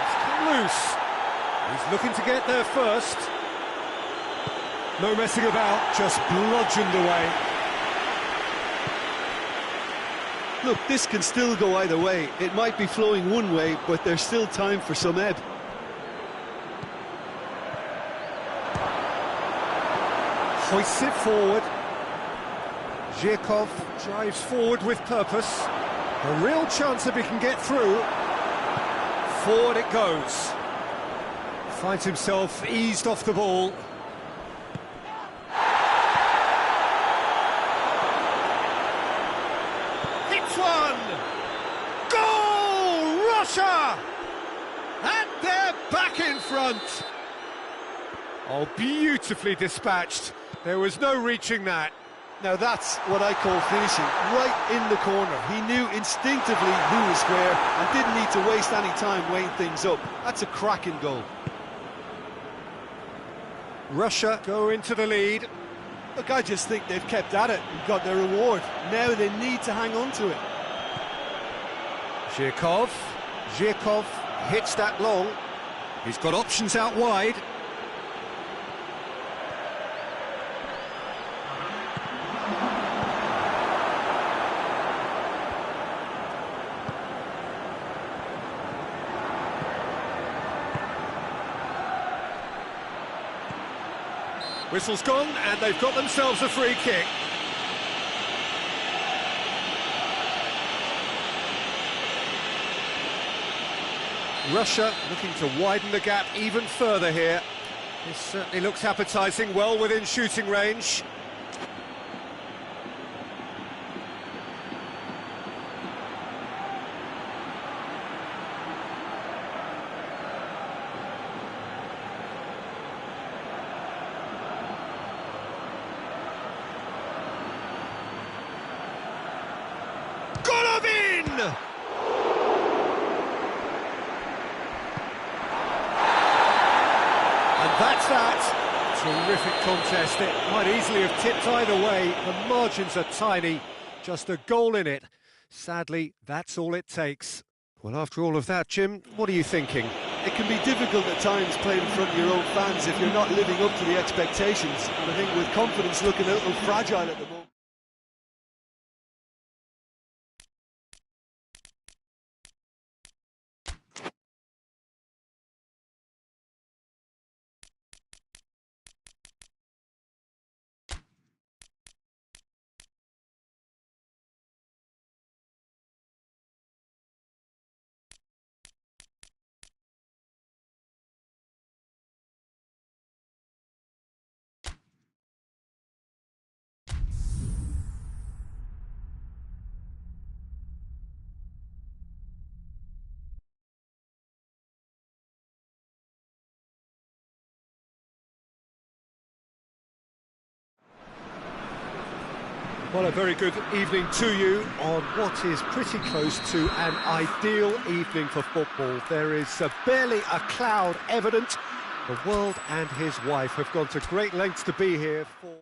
It's come loose. He's looking to get there first. No messing about, just bludgeoned away. Look, this can still go either way. It might be flowing one way, but there's still time for some ebb. Hoists it forward. Zhirkov drives forward with purpose. A real chance if he can get through. Forward it goes. Finds himself eased off the ball. Hits one! Goal! Russia! And they're back in front. Oh, beautifully dispatched. There was no reaching that. Now that's what I call finishing, right in the corner. He knew instinctively who was where and didn't need to waste any time weighing things up. That's a cracking goal. Russia go into the lead. Look, I just think they've kept at it and got their reward. Now they need to hang on to it. Zhirkov hits that long. He's got options out wide. Whistle's gone, and they've got themselves a free kick. Russia looking to widen the gap even further here. This certainly looks appetising, well within shooting range. That's that. Terrific contest. It might easily have tipped either way. The margins are tiny. Just a goal in it. Sadly, that's all it takes. Well, after all of that, Jim, what are you thinking? It can be difficult at times playing in front of your own fans if you're not living up to the expectations. And I think with confidence looking a little fragile at the moment. Well, a very good evening to you on what is pretty close to an ideal evening for football. There is barely a cloud evident. The world and his wife have gone to great lengths to be here for...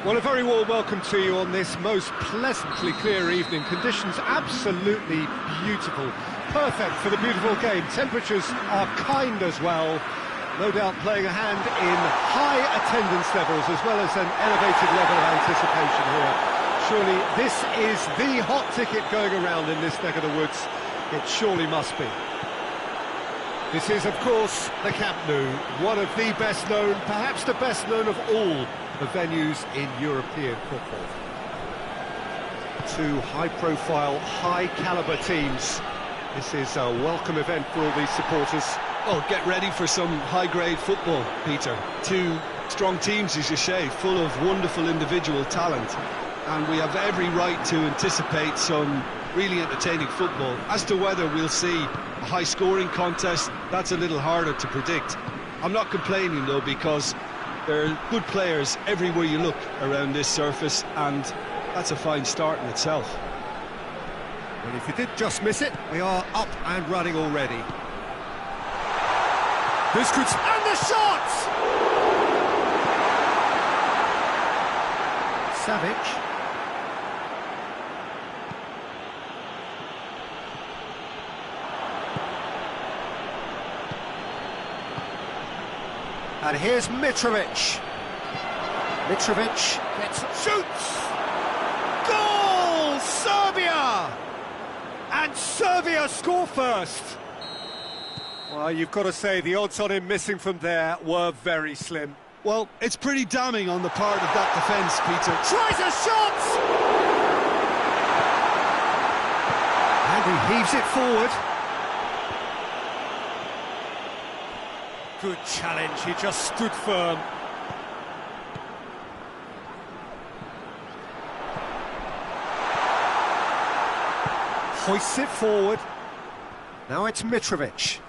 Well, a very warm welcome to you on this most pleasantly clear evening. Conditions absolutely beautiful. Perfect for the beautiful game. Temperatures are kind as well. No doubt playing a hand in high attendance levels as well as an elevated level of anticipation here. Surely this is the hot ticket going around in this neck of the woods. It surely must be. This is, of course, the Camp Nou, one of the best known, perhaps the best known of all the venues in European football. Two high-profile, high-caliber teams. This is a welcome event for all these supporters. Oh, get ready for some high-grade football, Peter. Two strong teams, as you say, full of wonderful individual talent. And we have every right to anticipate some really entertaining football. As to whether we'll see a high-scoring contest, that's a little harder to predict. I'm not complaining, though, because there are good players everywhere you look around this surface, and that's a fine start in itself. Well, if you did just miss it, we are up and running already. This could... And the shot! Savic. And here's Mitrovic. Mitrovic shoots! Goal! Serbia! And Serbia score first. Well, you've got to say the odds on him missing from there were very slim. Well, it's pretty damning on the part of that defence, Peter. Tries a shot! And he heaves it forward. Good challenge, he just stood firm. Hoists it forward. Now it's Mitrovic.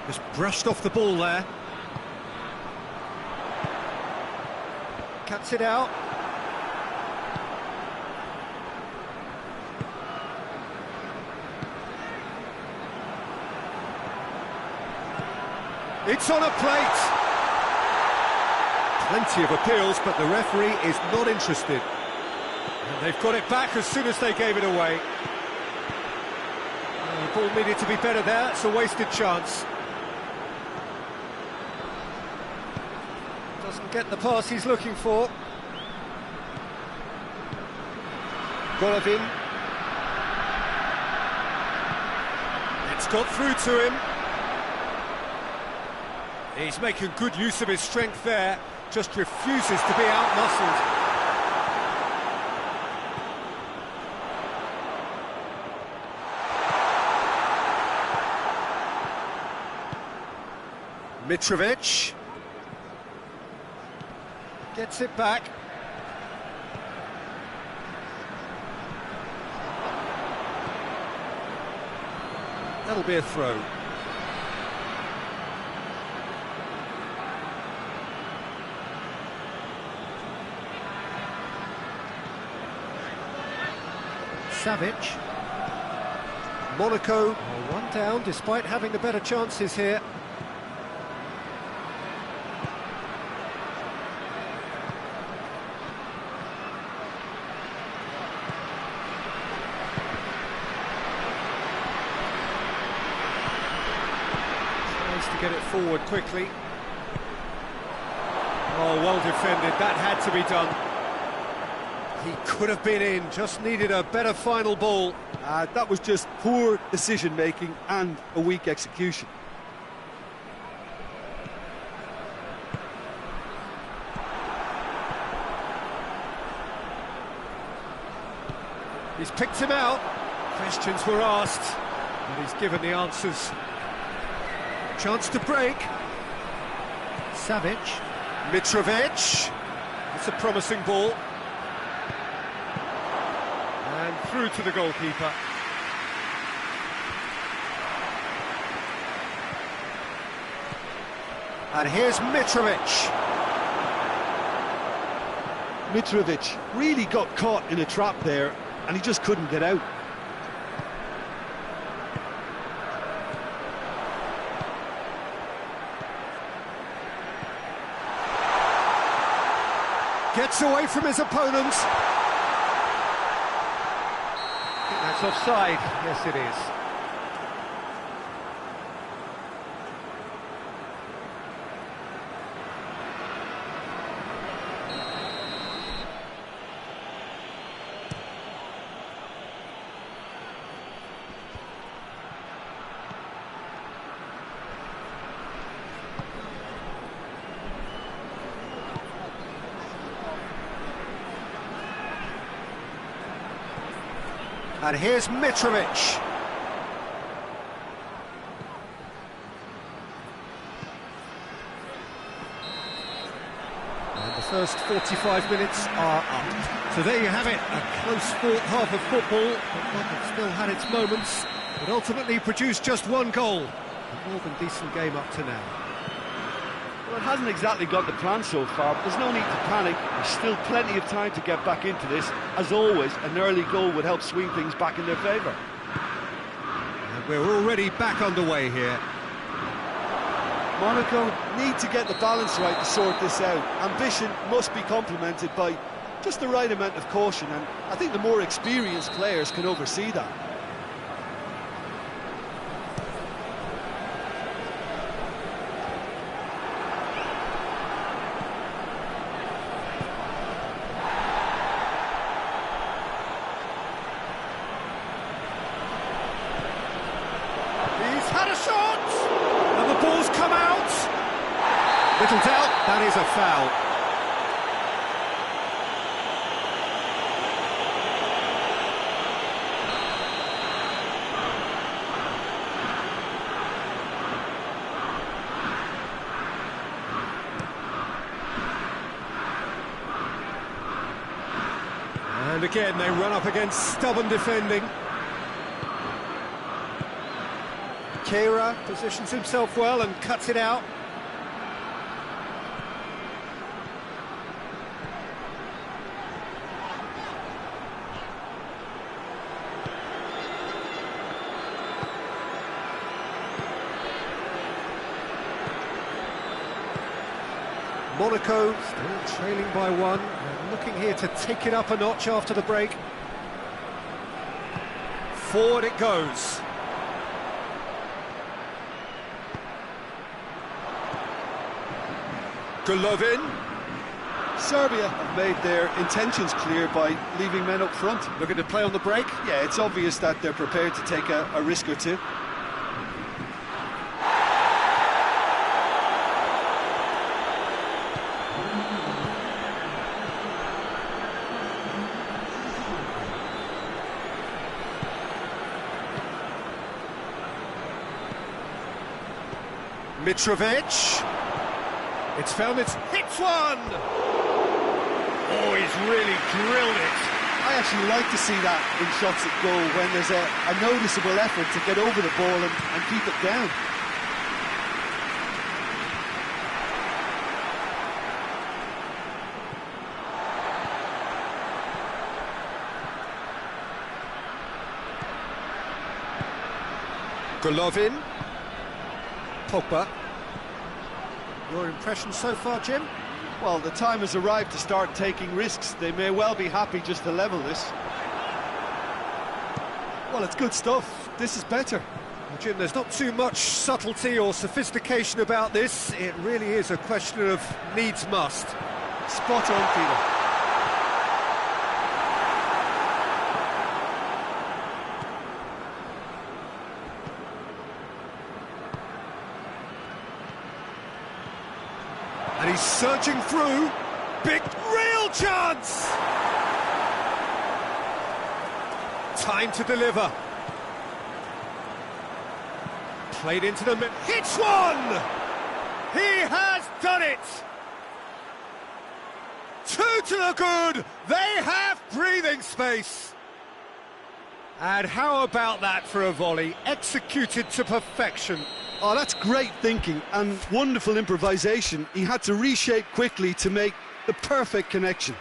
Just brushed off the ball there. Cuts it out. It's on a plate. Plenty of appeals, but the referee is not interested. And they've got it back as soon as they gave it away. The ball needed to be better there. It's a wasted chance. Doesn't get the pass he's looking for. Golovin. It's got through to him. He's making good use of his strength there, just refuses to be out-muscled. Mitrovic gets it back. That'll be a throw. Savic. Monaco are one down despite having the better chances here. Tries to get it forward quickly. Oh, well defended, that had to be done. He could have been in, just needed a better final ball. That was just poor decision-making and a weak execution. He's picked him out. Questions were asked, and he's given the answers. Chance to break. Savic. Mitrovic. It's a promising ball. And through to the goalkeeper. And here's Mitrovic. Mitrovic really got caught in a trap there, and he just couldn't get out. Gets away from his opponent. I think that's offside. Yes, it is. And here's Mitrovic. And the first 45 minutes are up. So there you have it, a close fought half of football, but one that still had its moments, but ultimately produced just one goal. A more than decent game up to now. Well, it hasn't exactly got the plan so far, but there's no need to panic. There's still plenty of time to get back into this. As always, an early goal would help swing things back in their favour. And we're already back underway here. Monaco need to get the balance right to sort this out. Ambition must be complemented by just the right amount of caution, and I think the more experienced players can oversee that. Had a shot! And the ball's come out! Little doubt, that is a foul. And again, they run up against stubborn defending. Kera positions himself well and cuts it out. Monaco still trailing by one, and looking here to take it up a notch after the break. Forward it goes. Golovin. Serbia have made their intentions clear by leaving men up front. Looking to play on the break. Yeah, it's obvious that they're prepared to take a risk or two. Mitrovic. It's found its hits one! Oh, he's really drilled it. I actually like to see that in shots at goal when there's a noticeable effort to get over the ball and keep it down. Golovin. Pogba. Your impression so far, Jim? Well, the time has arrived to start taking risks. They may well be happy just to level this. Well, it's good stuff. This is better. Well, Jim, there's not too much subtlety or sophistication about this. It really is a question of needs must. Spot on, Peter. And he's surging through. Big, real chance! Time to deliver. Played into the middle. Hits one! He has done it! Two to the good. They have breathing space. And how about that for a volley? Executed to perfection. Oh, that's great thinking and wonderful improvisation. He had to reshape quickly to make the perfect connection.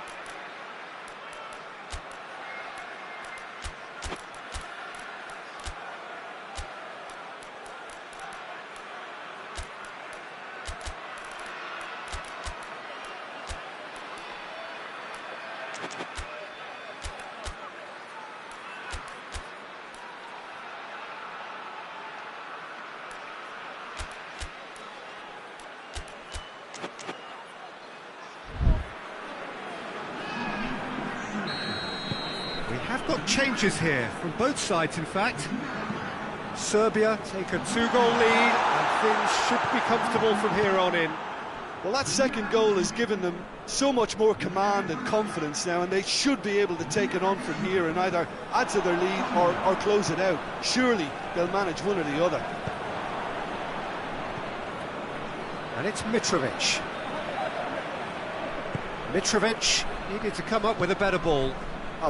changes here, from both sides in fact. Serbia take a 2-goal lead, and things should be comfortable from here on in. Well, that second goal has given them so much more command and confidence now, and they should be able to take it on from here and either add to their lead or close it out. Surely they'll manage one or the other. And it's Mitrovic. Mitrovic needed to come up with a better ball.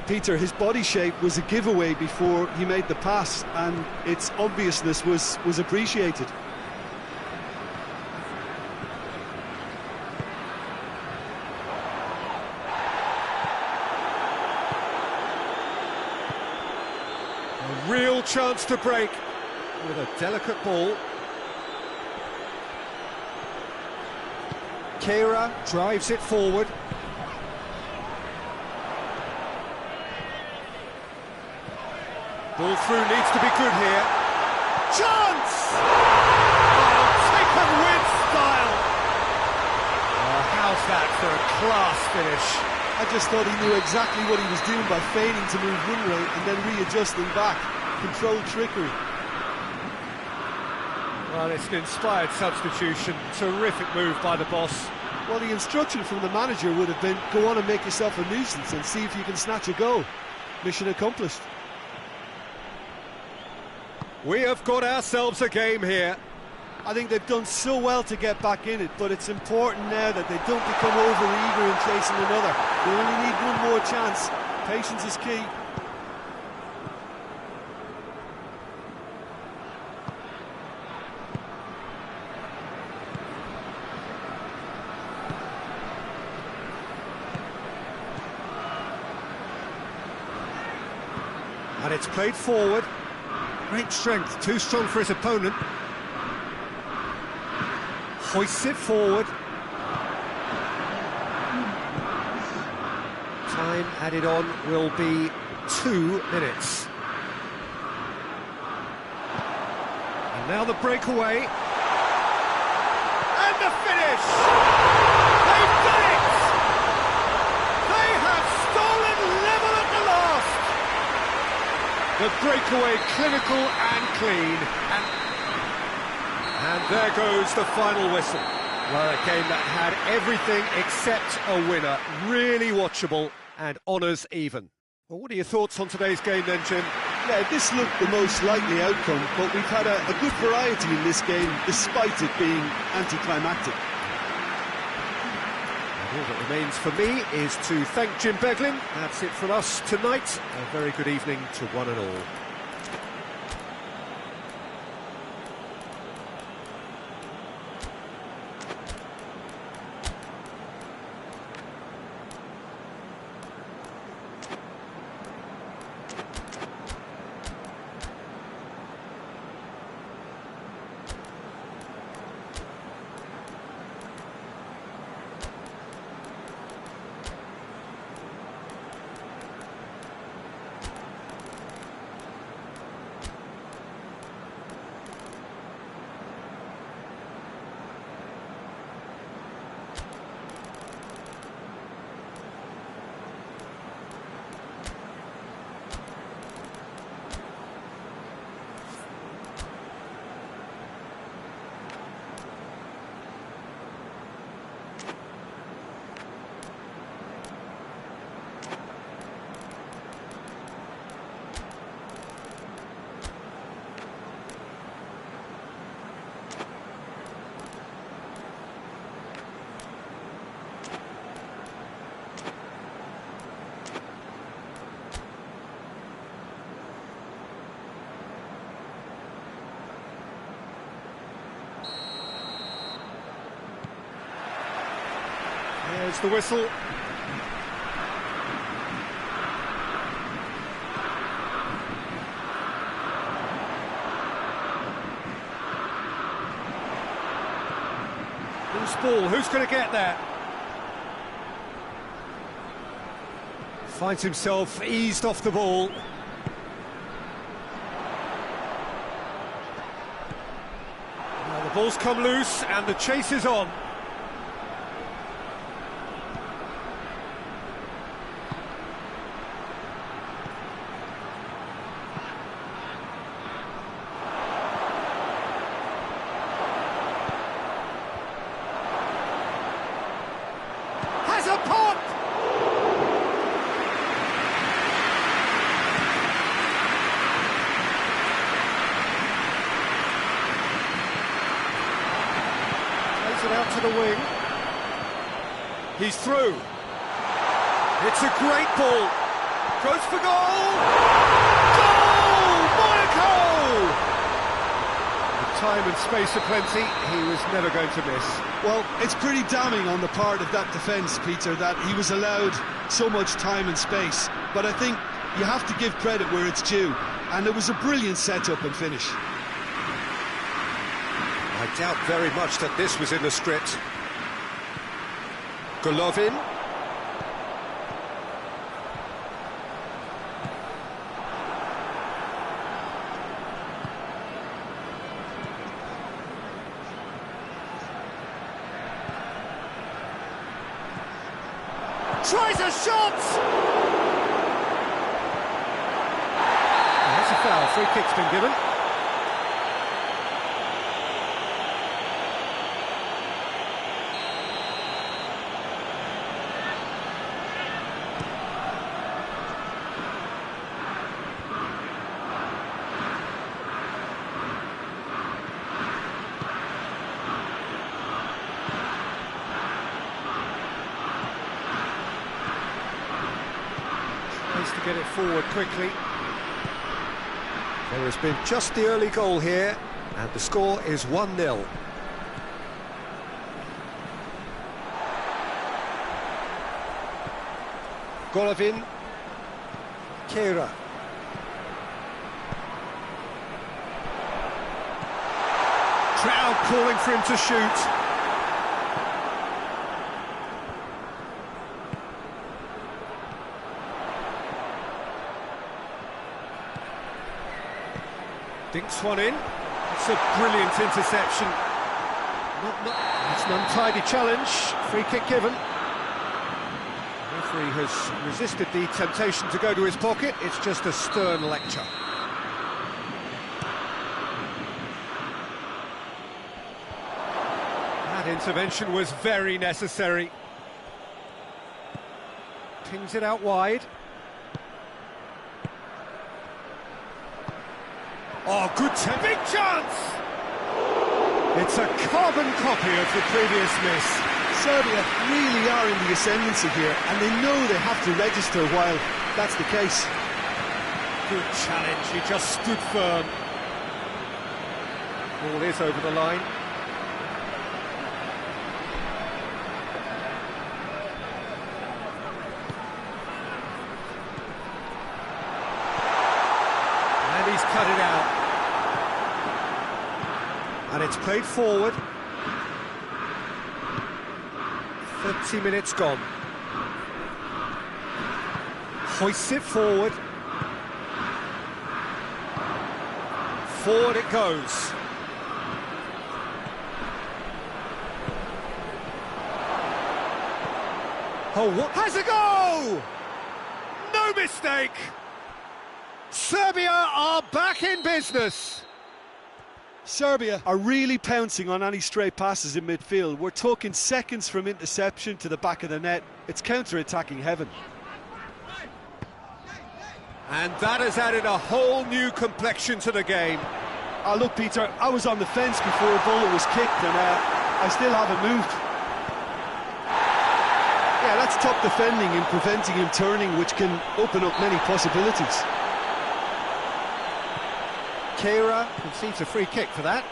Peter, his body shape was a giveaway before he made the pass, and its obviousness was appreciated. A real chance to break with a delicate ball. Kehra drives it forward. Ball through needs to be good here. Chance! Oh, taken with style. Oh, how's that for a class finish? I just thought he knew exactly what he was doing by feigning to move one way and then readjusting back. Controlled trickery. Well, it's an inspired substitution. Terrific move by the boss. Well, the instruction from the manager would have been, go on and make yourself a nuisance and see if you can snatch a goal. Mission accomplished. We have got ourselves a game here. I think they've done so well to get back in it, but it's important now that they don't become over-eager in chasing another. They only need one more chance. Patience is key. And it's played forward. Great strength, too strong for his opponent. Hoists it forward. Time added on will be 2 minutes. And now the breakaway. And the finish! They've done it! They have stolen level at the last! The breakaway clinical and clean, and there goes the final whistle. Well, a game that had everything except a winner. Really watchable and honours even. Well, what are your thoughts on today's game then, Jim? Yeah, this looked the most likely outcome, but we've had a good variety in this game, despite it being anticlimactic. All that remains for me is to thank Jim Beglin. That's it from us tonight. A very good evening to one and all. There's the whistle. Loose ball, who's going to get that? Finds himself eased off the ball. Now the ball's come loose and the chase is on. has a pop! Plays it out to the wing. He's through. It's a great ball. Goes for goal! Goal! Monaco! With time and space aplenty, he was never going to miss. Well, it's pretty damning on the part of that defence, Peter, that he was allowed so much time and space. But I think you have to give credit where it's due. And it was a brilliant set-up and finish. I doubt very much that this was in the script. Golovin. Tries a shot! That's a foul. Free kick's been given. To get it forward quickly. There has been just the early goal here, and the score is 1-0. Golovin. Kera. Crowd calling for him to shoot. Dinks one in. It's a brilliant interception. It's an untidy challenge. Free kick given. The referee has resisted the temptation to go to his pocket. It's just a stern lecture. That intervention was very necessary. Pings it out wide. Oh, good big chance! It's a carbon copy of the previous miss. Serbia really are in the ascendancy here, and they know they have to register while that's the case. Good challenge, he just stood firm. Ball is over the line. And he's cut it out. And it's played forward. 30 minutes gone. Hoists it forward. Forward it goes. Oh, what has a go! No mistake! Serbia are back in business! Serbia are really pouncing on any stray passes in midfield. We're talking seconds from interception to the back of the net. It's counter-attacking heaven. And that has added a whole new complexion to the game. Oh, look, Peter, I was on the fence before a ball was kicked, and I still haven't moved. Yeah, that's top defending and preventing him turning, which can open up many possibilities. Kera concedes a free kick for that.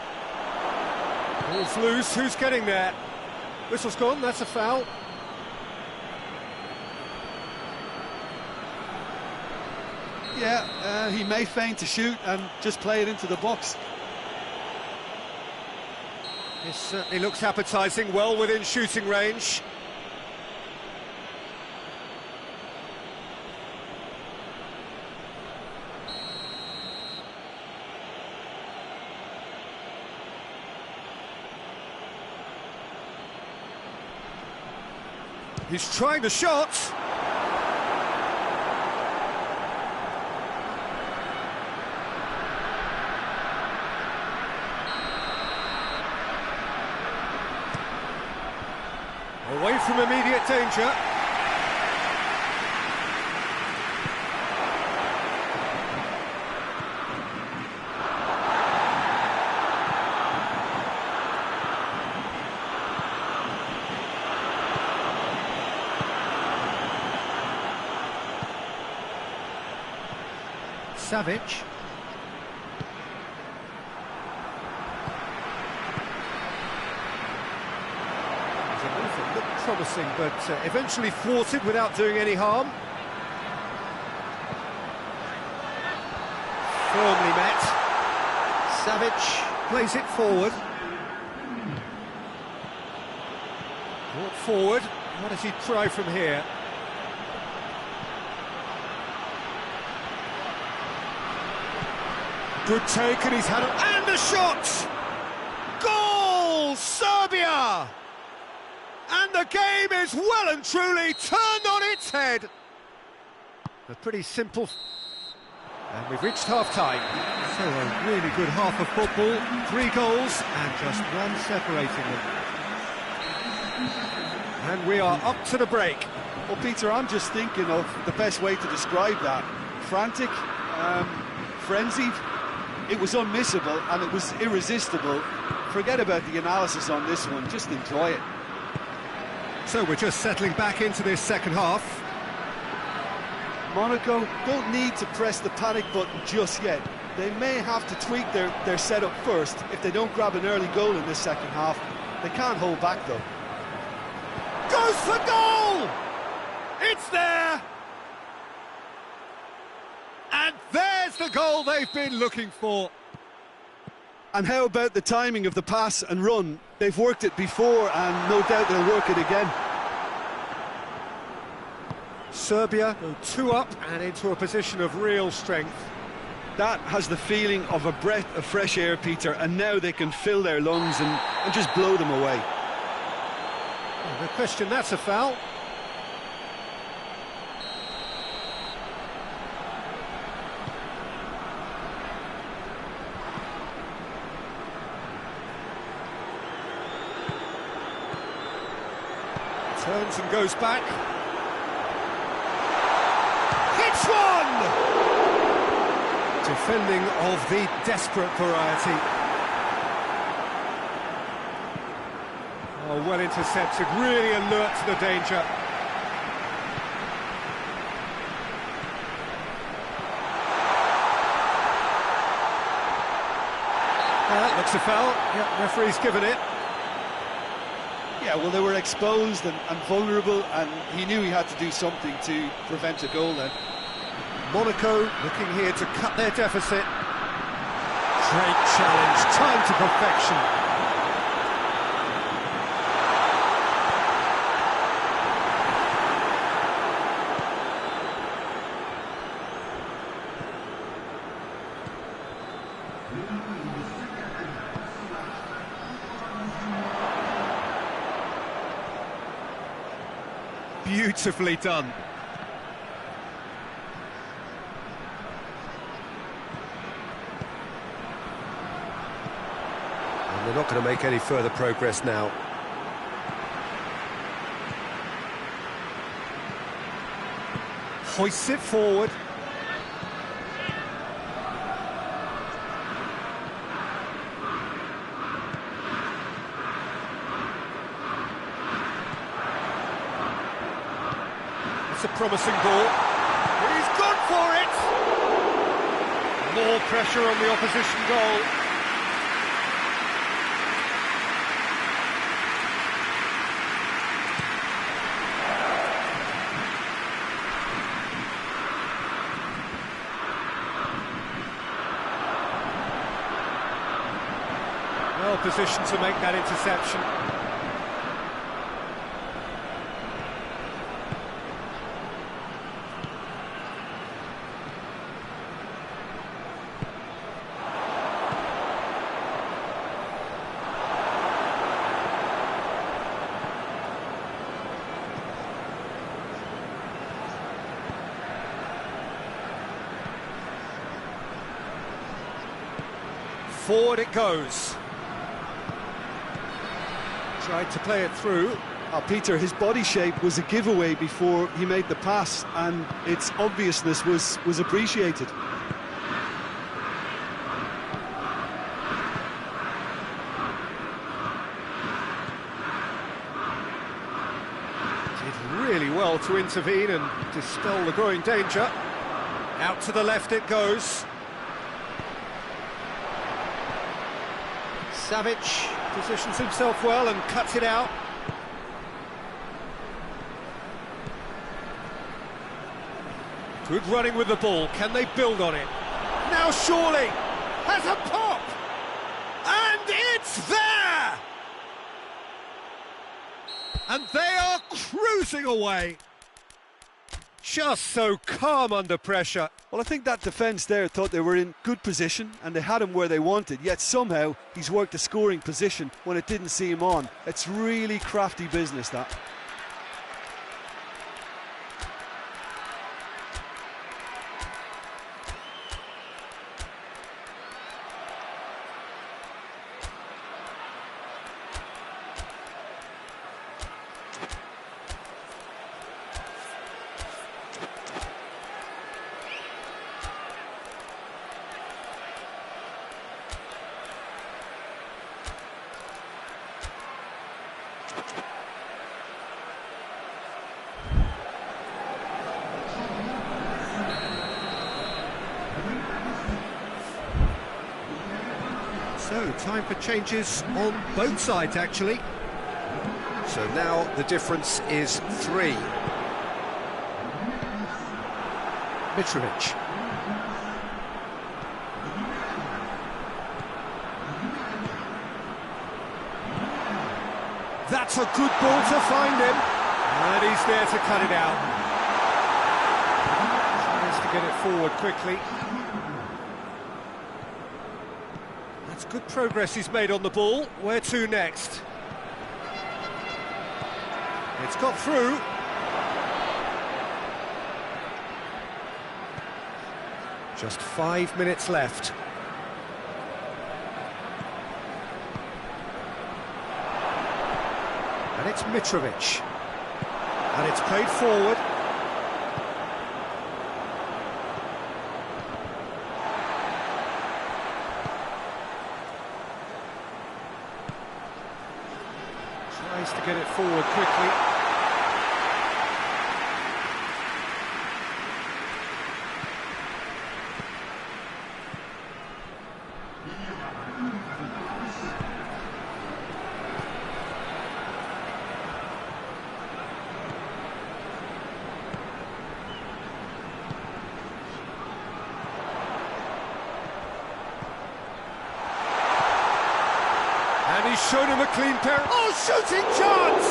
Ball's loose, who's getting there? Whistle's gone, that's a foul. Yeah, he may feign to shoot and just play it into the box. This certainly looks appetising, well within shooting range. He's trying the shot. Away from immediate danger. Savic. The movement looked promising, but eventually thwarted without doing any harm. Firmly met. Savic plays it forward. Brought forward. What does he try from here? Good take, and he's had it, and a shot! Goal! Serbia! And the game is well and truly turned on its head. A pretty simple... And we've reached half-time. So a really good half of football, 3 goals, and just one separating them. And we are up to the break. Well, Peter, I'm just thinking of the best way to describe that. Frantic, frenzied. It was unmissable and it was irresistible. Forget about the analysis on this one, just enjoy it. So we're just settling back into this second half. Monaco don't need to press the panic button just yet. They may have to tweak their setup first if they don't grab an early goal in this second half. They can't hold back though. Goes for goal! It's there! And there's the goal they've been looking for. And how about the timing of the pass and run? They've worked it before and no doubt they'll work it again. Serbia go 2 up and into a position of real strength. That has the feeling of a breath of fresh air, Peter, and now they can fill their lungs and just blow them away. Well, no question, that's a foul. Turns and goes back. Hits one! Defending of the desperate variety. Oh, well intercepted, really alert to the danger. That looks a foul. Yep, referee's given it. Yeah, well, they were exposed and vulnerable, and he knew he had to do something to prevent a goal then. Monaco looking here to cut their deficit. Great challenge, time to perfection. Beautifully done. And they're not going to make any further progress now. Hoists it forward. It's a promising ball. He's gone for it! More pressure on the opposition goal. Well positioned to make that interception. Forward it goes. Tried to play it through. Peter, his body shape was a giveaway before he made the pass, and its obviousness was appreciated. Did really well to intervene and dispel the growing danger. Out to the left it goes. Savic positions himself well and cuts it out. Good running with the ball. Can they build on it? Now surely has a pop, and it's there. And they are cruising away. Just so calm under pressure. Well, I think that defence there thought they were in good position and they had him where they wanted, yet somehow he's worked a scoring position when it didn't see him on. It's really crafty business, that. So, time for changes on both sides, actually. So now the difference is 3. Mitrovic. That's a good ball to find him. And he's there to cut it out. Tries to get it forward quickly. That's good progress he's made on the ball. Where to next? It's got through. Just 5 minutes left. And it's Mitrovic. And it's played forward. Tries to get it forward quickly. And he's shown him a clean pair. Oh, shooting chance!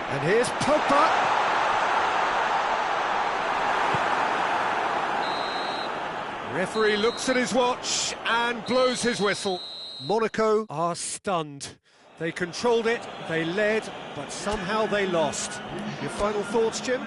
And here's Pogba. Referee looks at his watch and blows his whistle. Monaco are stunned. They controlled it, they led, but somehow they lost. Your final thoughts, Jim?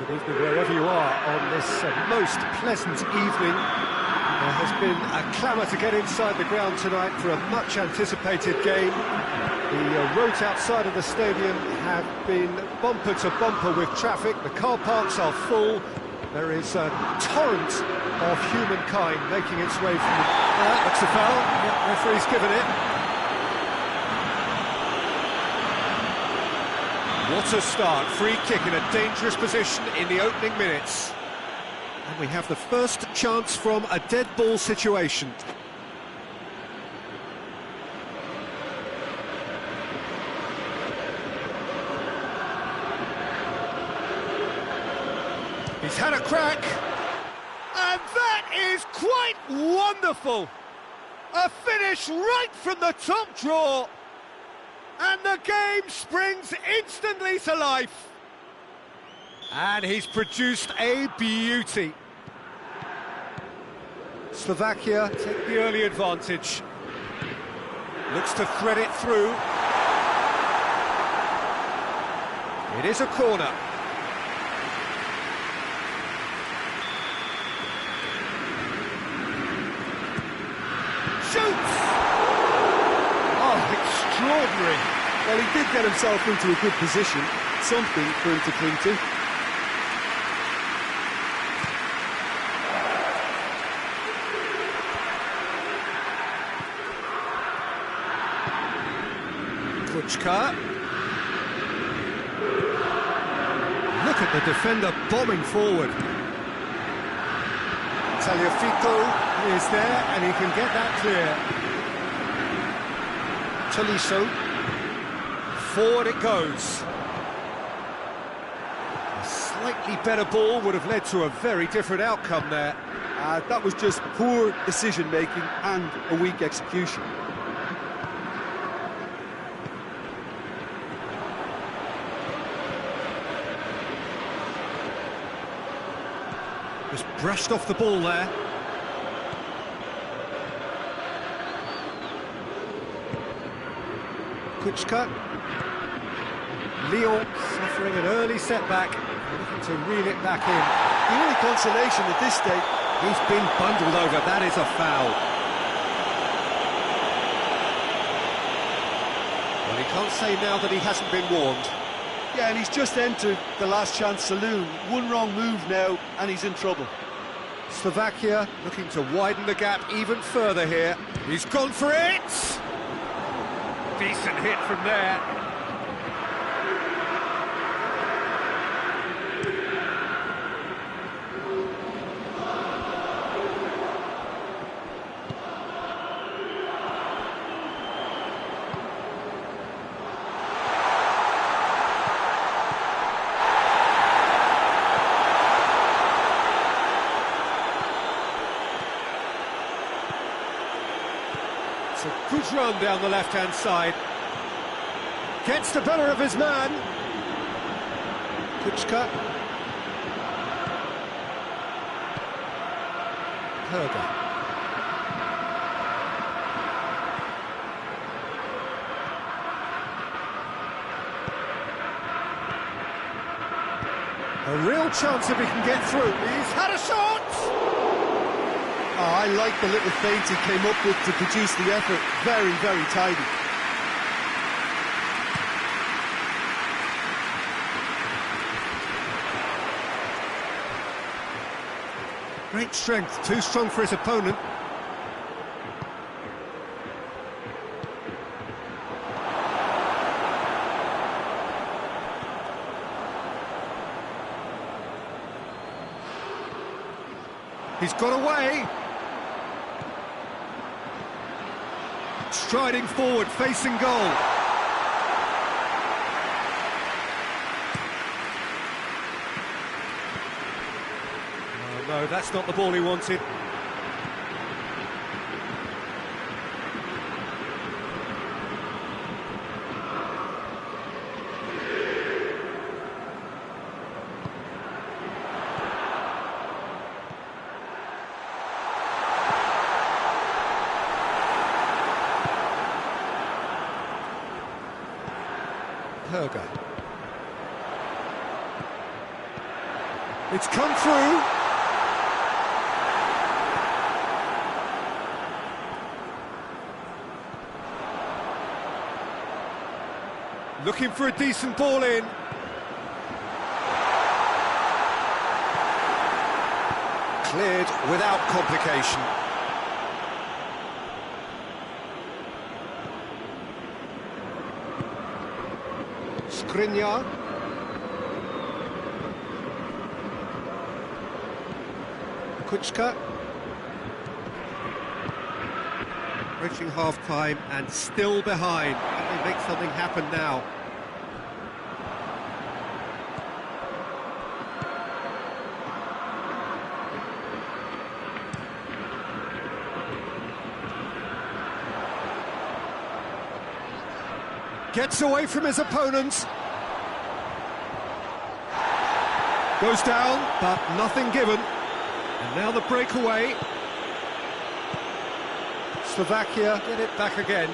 Good evening wherever you are on this most pleasant evening. There has been a clamour to get inside the ground tonight for a much-anticipated game. The roads outside of the stadium have been bumper to bumper with traffic. The car parks are full. There is a torrent of humankind making its way from the... That's a foul. Yeah, referee's given it. What a start. Free kick in a dangerous position in the opening minutes. And we have the first chance from a dead ball situation. He's had a crack. And that is quite wonderful. A finish right from the top draw. And the game springs instantly to life. And he's produced a beauty. Slovakia take the early advantage. Looks to thread it through. It is a corner. Shoots! Oh, extraordinary. Well, he did get himself into a good position, something for him to cling to. Look at the defender bombing forward. Tagliafico is there and he can get that clear. Tolisso. Forward it goes. A slightly better ball would have led to a very different outcome there. That was just poor decision-making and a weak execution. Just brushed off the ball there. Kuchka. Lyon suffering an early setback, looking to reel it back in. The only consolation at this stage... He's been bundled over, that is a foul. Well, he can't say now that he hasn't been warned. Yeah, and he's just entered the last chance saloon. One wrong move now, and he's in trouble. Slovakia looking to widen the gap even further here. He's gone for it! Decent hit from there. It's a good run down the left-hand side. Gets the better of his man. Kuchka. Herger. A real chance if he can get through. He's had a shot! Oh, I like the little feint he came up with to produce the effort. Very, very tidy. Great strength, too strong for his opponent. He's got away. Striding forward, facing goal. Oh, no, that's not the ball he wanted. Herger. It's come through. Looking for a decent ball in. Cleared without complication. Skriniar. Kuchka. Reaching half-time and still behind. Can they make something happen now? Gets away from his opponents. Goes down, but nothing given. And now the breakaway. Slovakia get it back again.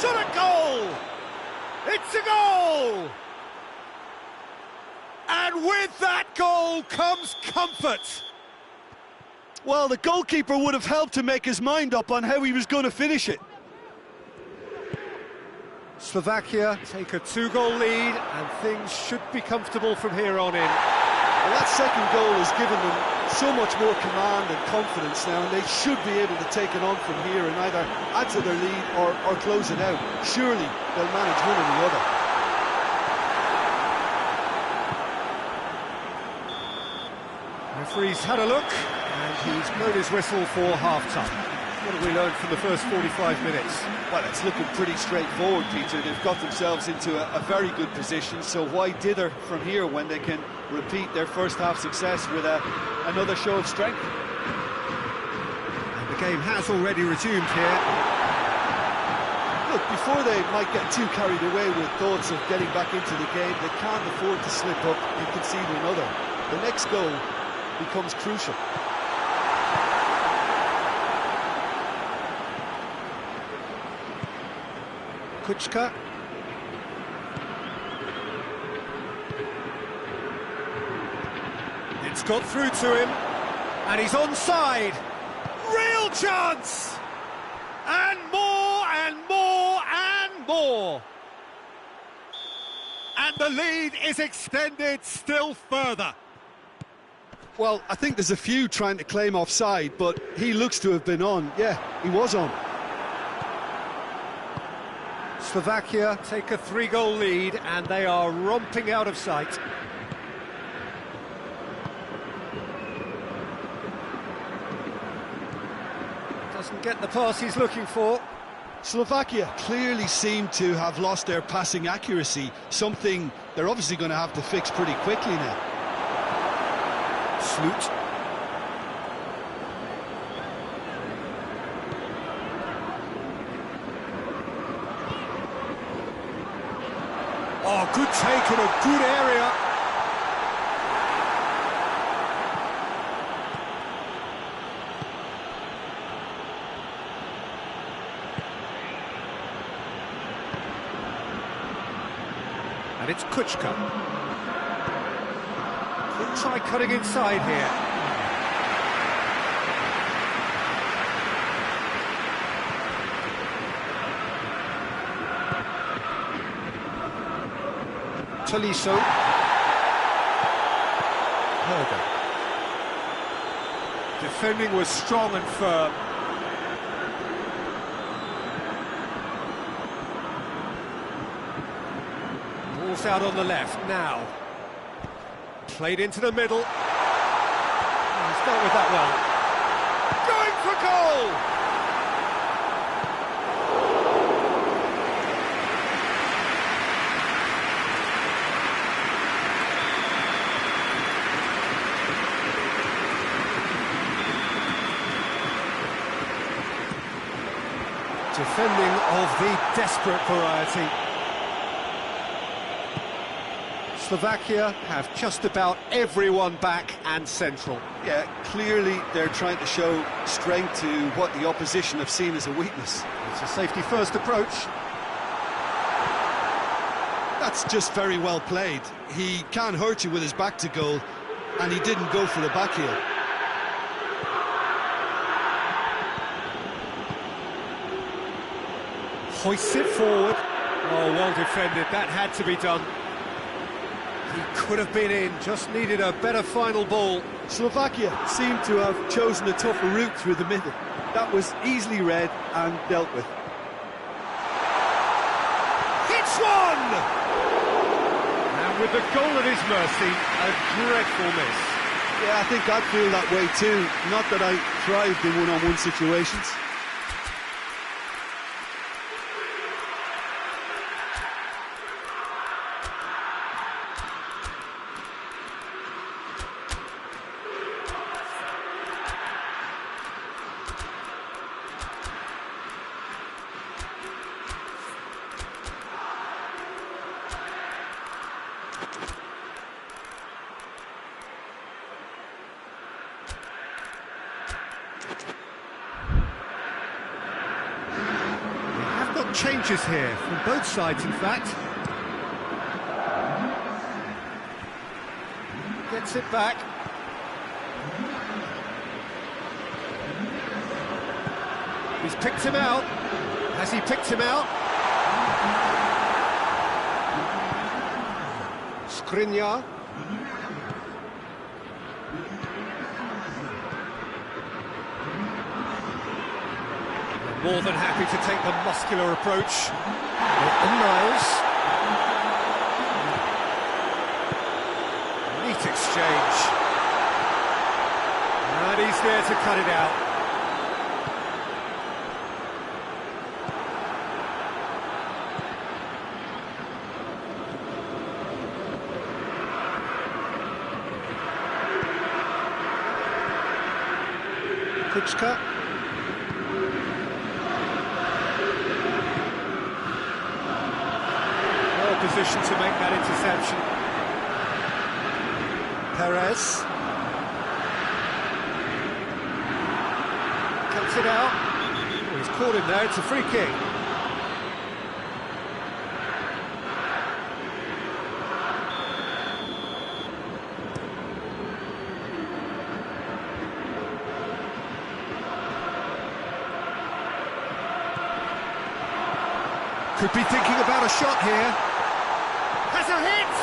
Shot a goal! It's a goal! And with that goal comes comfort. Well, the goalkeeper would have helped to make his mind up on how he was going to finish it. Slovakia take a 2-goal lead, and things should be comfortable from here on in. Well, that second goal has given them so much more command and confidence now, and they should be able to take it on from here and either add to their lead or close it out. Surely they'll manage one or the other. Referee's had a look, and he's blown his whistle for half-time. What have we learned from the first 45 minutes? Well, it's looking pretty straightforward, Peter. They've got themselves into a very good position, so why dither from here when they can repeat their first half success with another show of strength? And the game has already resumed here. Look, before they might get too carried away with thoughts of getting back into the game, they can't afford to slip up and concede another. The next goal becomes crucial. Kuchka. It's got through to him, and he's onside. Real chance! And more, and more, and more! And the lead is extended still further. Well, I think there's a few trying to claim offside, but he looks to have been on. Yeah, he was on. Slovakia take a 3-goal lead, and they are romping out of sight. Doesn't get the pass he's looking for. Slovakia clearly seem to have lost their passing accuracy, something they're obviously going to have to fix pretty quickly now. Sloot. Oh, good take in a good area. And it's Kuchka. Could try cutting inside here. Tolisso. Herder. Defending was strong and firm. Ball's out on the left now. Played into the middle. Oh, he's dealt with that well. Going for goal! Defending of the desperate variety. Slovakia have just about everyone back and central. Yeah, clearly they're trying to show strength to what the opposition have seen as a weakness. It's a safety-first approach. That's that's just very well played. He can't hurt you with his back to goal, and he didn't go for the back heel. Hoists it forward. Oh, well defended, that had to be done. He could have been in, just needed a better final ball. Slovakia seemed to have chosen a tougher route through the middle. That was easily read and dealt with. It's one! And with the goal at his mercy, a dreadful miss. Yeah, I think I'd feel that way too. Not that I thrived in one-on-one situations. Changes here from both sides, in fact. Gets it back. He's picked him out. Has he picked him out? Skriniar. More than happy to take the muscular approach. And Niles. Neat exchange. And he's there to cut it out. Kuchka. Position to make that interception. Perez cuts it out. Oh, he's caught him there. It's a free kick. Could be thinking about a shot here. Has a hit!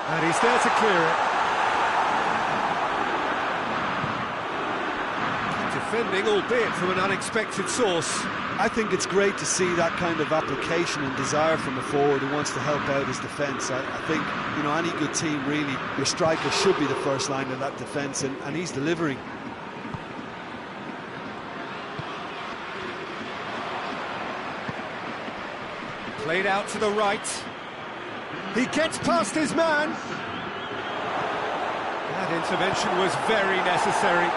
And he's there to clear it. Defending, albeit from an unexpected source. I think it's great to see that kind of application and desire from a forward who wants to help out his defence. I think, you know, any good team, really, your striker should be the first line of that defence, and he's delivering. Played out to the right. He gets past his man. That intervention was very necessary.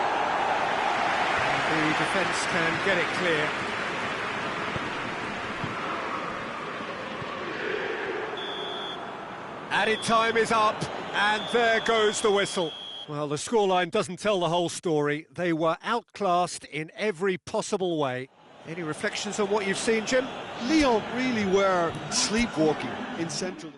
The defence can get it clear. Added time is up, and there goes the whistle. Well, the scoreline doesn't tell the whole story. They were outclassed in every possible way. Any reflections on what you've seen, Jim? Lyon really were sleepwalking in central...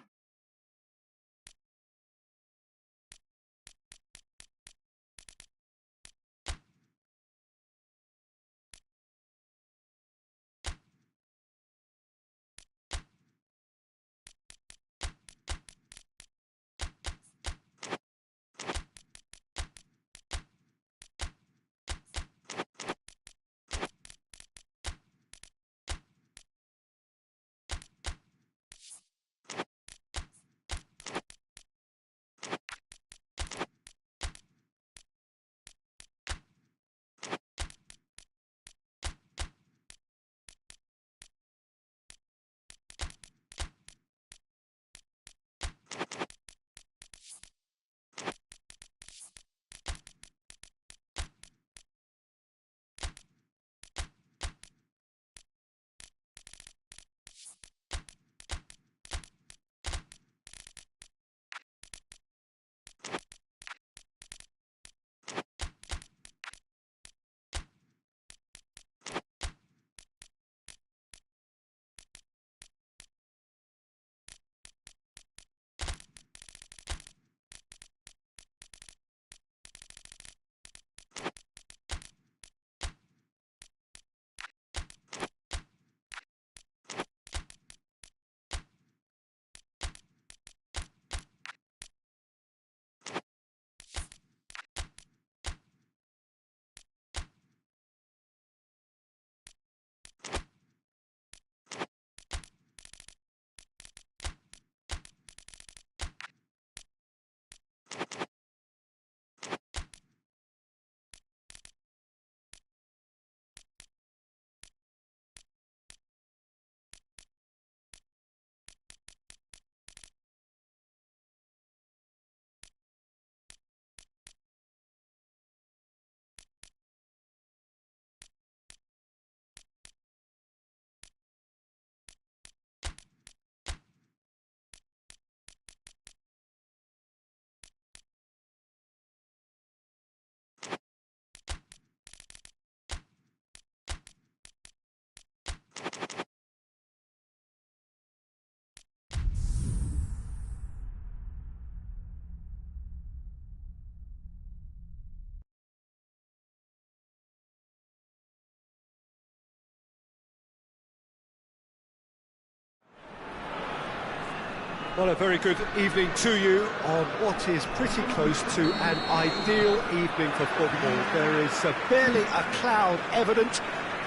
Well, a very good evening to you on what is pretty close to an ideal evening for football. There is barely a cloud evident.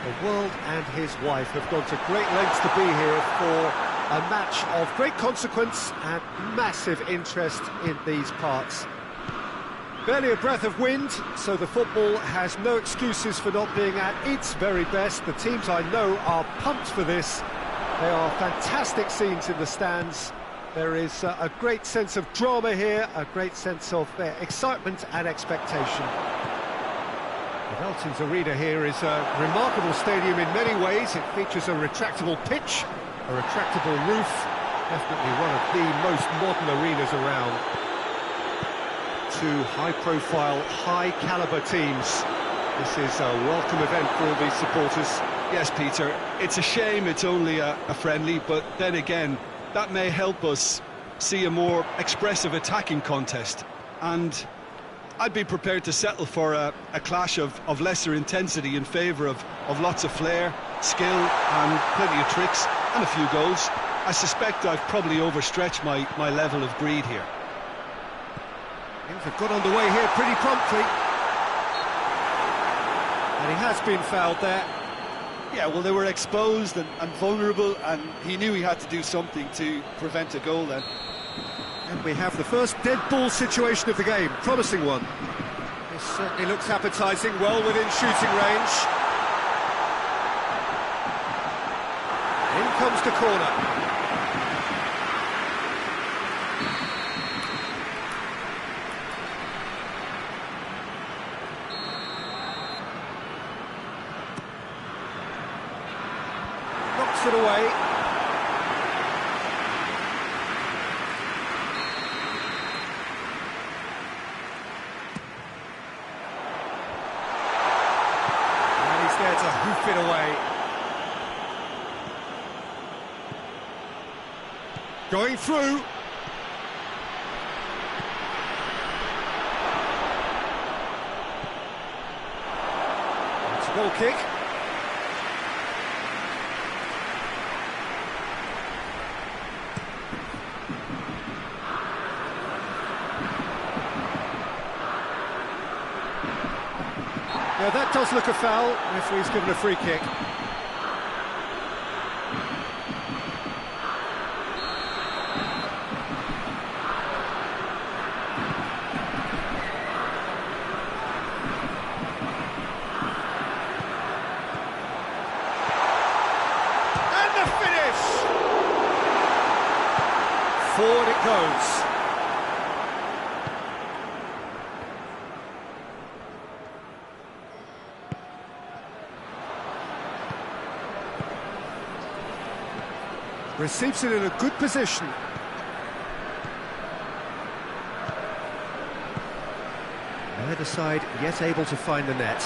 The world and his wife have gone to great lengths to be here for a match of great consequence and massive interest in these parts. Barely a breath of wind, so the football has no excuses for not being at its very best. The teams I know are pumped for this. They are fantastic scenes in the stands. There is a great sense of drama here, a great sense of excitement and expectation. The Veltins Arena here is a remarkable stadium in many ways. It features a retractable pitch, a retractable roof, definitely one of the most modern arenas around. Two high-profile, high-caliber teams. This is a welcome event for all these supporters. Yes, Peter, it's a shame it's only a friendly, but then again, that may help us see a more expressive attacking contest. And I'd be prepared to settle for a clash of lesser intensity in favour of lots of flair, skill and plenty of tricks and a few goals. I suspect I've probably overstretched my level of greed here. Things have got underway here pretty promptly. And he has been fouled there. Yeah, well, they were exposed and vulnerable, and he knew he had to do something to prevent a goal then. And we have the first dead ball situation of the game, promising one. This certainly looks appetising, well within shooting range. In comes the corner. Knocks it away. There to hoof it away. Going through. It's a goal kick. Now that does look a foul. Referee's given a free kick. And the finish! Forward it goes. Receives it in a good position. Neither side yet able to find the net.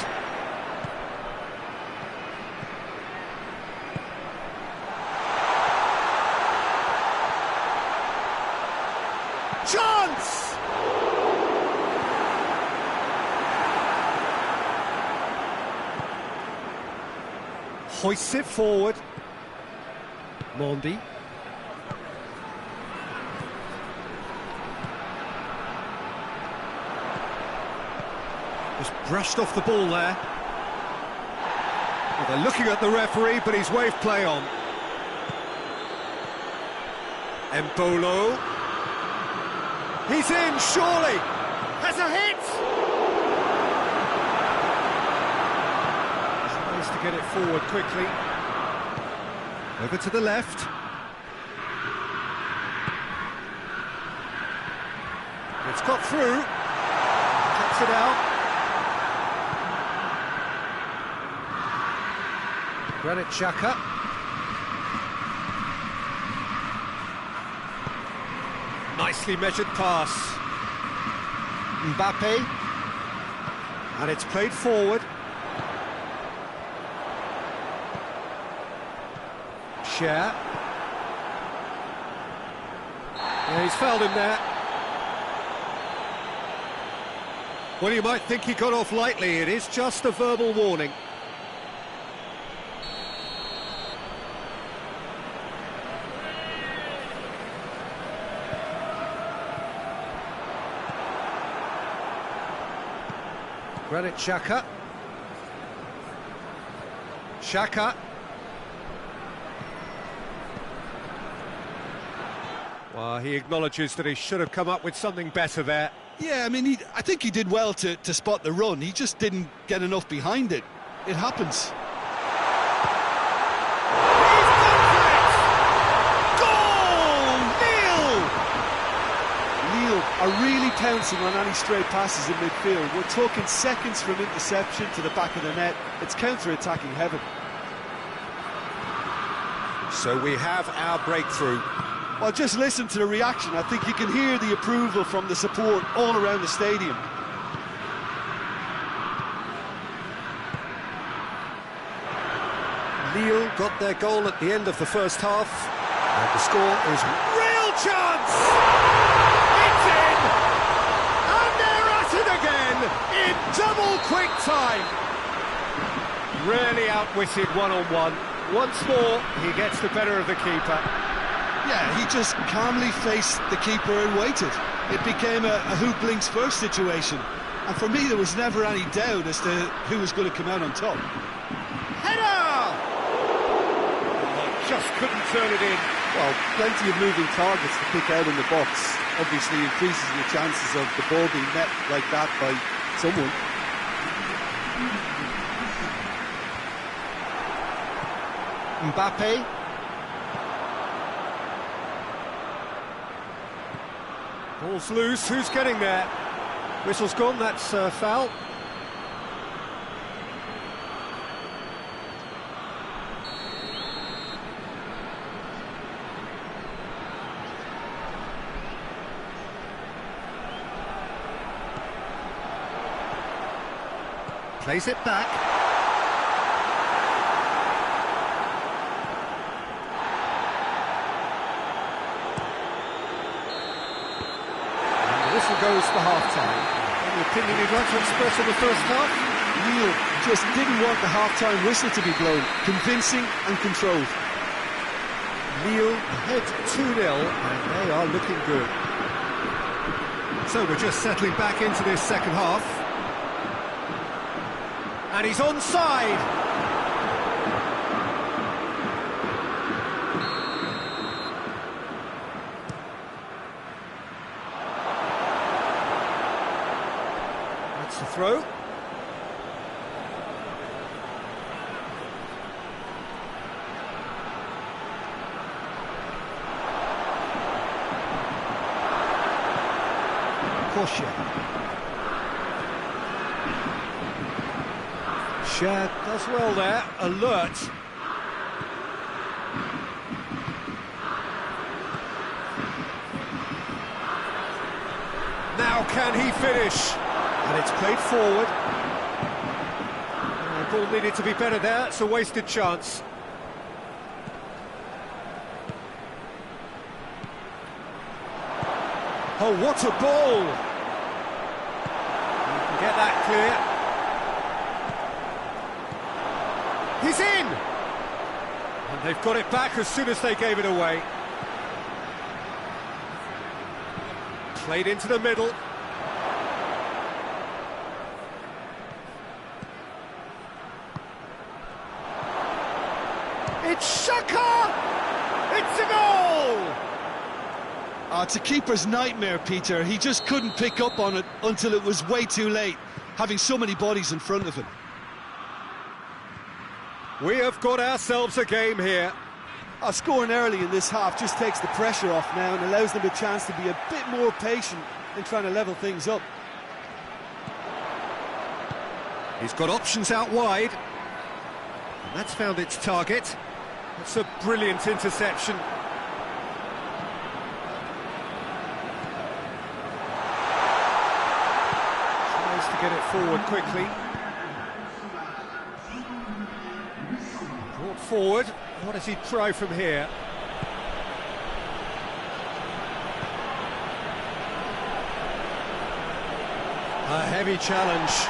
Chance! Hoists it forward. Mondi. Just brushed off the ball there. Well, they're looking at the referee, but he's waved play on. Embolo. He's in, surely. Has a hit! Space to get it forward quickly. Over to the left. It's got through. Cuts it out. Granit Xhaka. Nicely measured pass. Mbappe. And it's played forward. Share. Yeah, he's fouled him there. Well, you might think he got off lightly. It is just a verbal warning. Granit Xhaka. Xhaka. Well, he acknowledges that he should have come up with something better there. Yeah, I mean, I think he did well to spot the run. He just didn't get enough behind it. It happens. Are really pouncing on any stray passes in midfield. We're talking seconds from interception to the back of the net. It's counter-attacking heaven. So we have our breakthrough. Well, just listen to the reaction. I think you can hear the approval from the support all around the stadium. Lille got their goal at the end of the first half. And the score is real chance! In double quick time. Really outwitted one-on-one. Once more, he gets the better of the keeper. Yeah, he just calmly faced the keeper and waited. It became a who blinks first situation. And for me, there was never any doubt as to who was going to come out on top. Header! Oh, just couldn't turn it in. Well, plenty of moving targets to pick out in the box. Obviously increases the chances of the ball being met like that by someone. Mbappe. Ball's loose, who's getting there? Whistle's gone, that's foul. Plays it back. And the whistle goes for half-time. Any opinion you'd like to express on the first half? Neil just didn't want the half-time whistle to be blown. Convincing and controlled. Lille ahead 2-0, and they are looking good. So we're just settling back into this second half. And he's onside. That's the throw. Shad does well there, alert. Now can he finish? And it's played forward. The ball needed to be better there, it's a wasted chance. Oh, what a ball! You can get that clear. He's in! And they've got it back as soon as they gave it away. Played into the middle. It's Xhaka! It's a goal! It's a keeper's nightmare, Peter. He just couldn't pick up on it until it was way too late, having so many bodies in front of him. We have got ourselves a game here. Scoring early in this half just takes the pressure off now and allows them a chance to be a bit more patient in trying to level things up. He's got options out wide. And that's found its target. That's a brilliant interception. Tries to get it forward quickly. Brought forward. What does he try from here? A heavy challenge.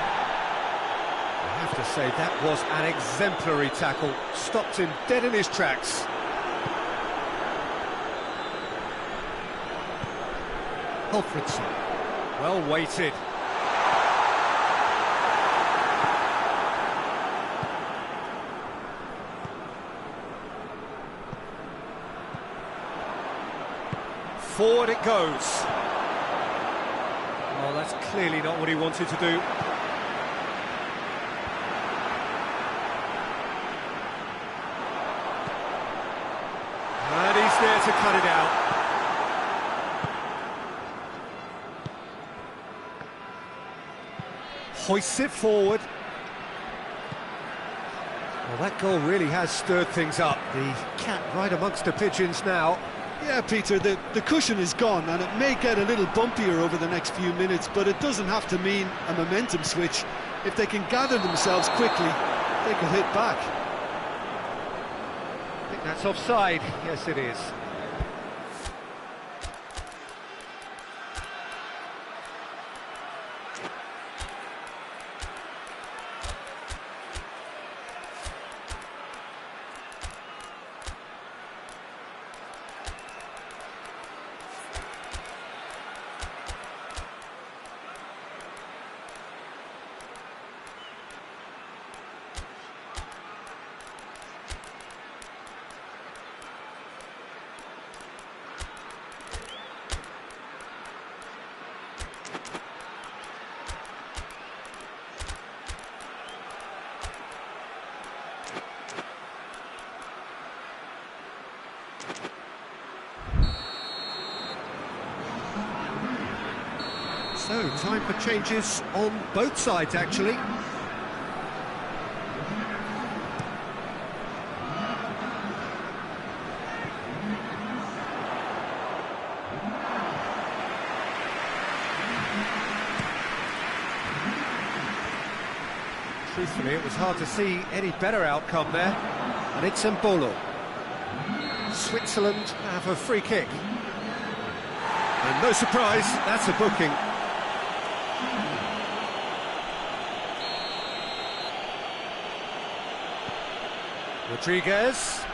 I have to say, that was an exemplary tackle. Stopped him dead in his tracks. Alfredson. Well weighted. it goes. Oh, that's clearly not what he wanted to do. And he's there to cut it out. Hoists it forward. Well, that goal really has stirred things up. The cat right amongst the pigeons now. Yeah, Peter, the cushion is gone, and it may get a little bumpier over the next few minutes, but it doesn't have to mean a momentum switch. If they can gather themselves quickly, they can hit back. I think that's offside. Yes, it is. So, time for changes on both sides, actually. Truthfully, it was hard to see any better outcome there. And it's Mbolo. Switzerland have a free kick. And no surprise, that's a booking. Rodriguez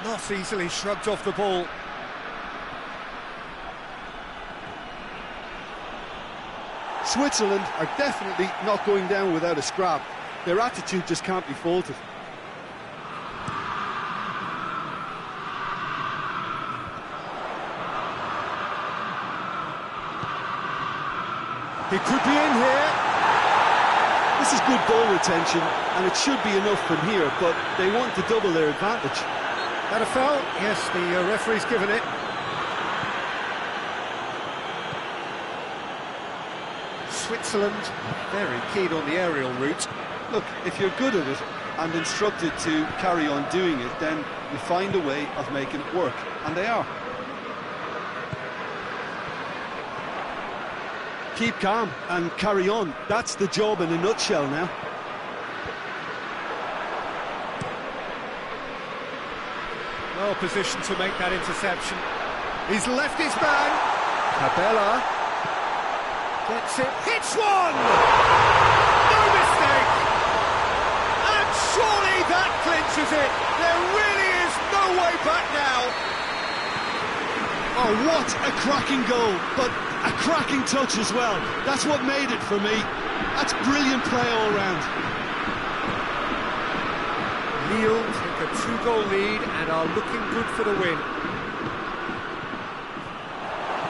not easily shrugged off the ball. Switzerland are definitely not going down without a scrap. Their attitude just can't be faulted. He could be in here. This is good ball retention, and it should be enough from here, but they want to double their advantage. That a foul? Yes, the referee's given it. Switzerland very keen on the aerial route. Look, if you're good at it and instructed to carry on doing it, then you find a way of making it work, and they are. Keep calm and carry on. That's the job in a nutshell now. Well positioned to make that interception. He's left his man. Cabela gets it, hits one! No mistake! And surely that clinches it. There really is no way back now. Oh, what a cracking goal, but a cracking touch as well. That's what made it for me. That's brilliant play all round. Lille take a 2-goal lead and are looking good for the win.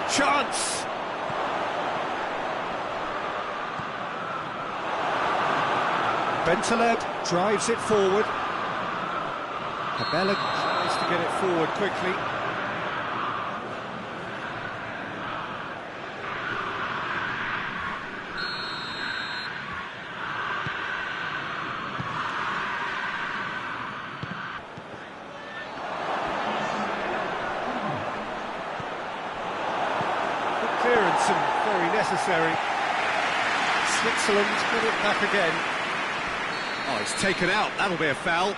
Chance! Bentaleb drives it forward. Cabela tries to get it forward quickly. Clearance and very necessary. Switzerland put it back again. Oh, it's taken out. That'll be a foul.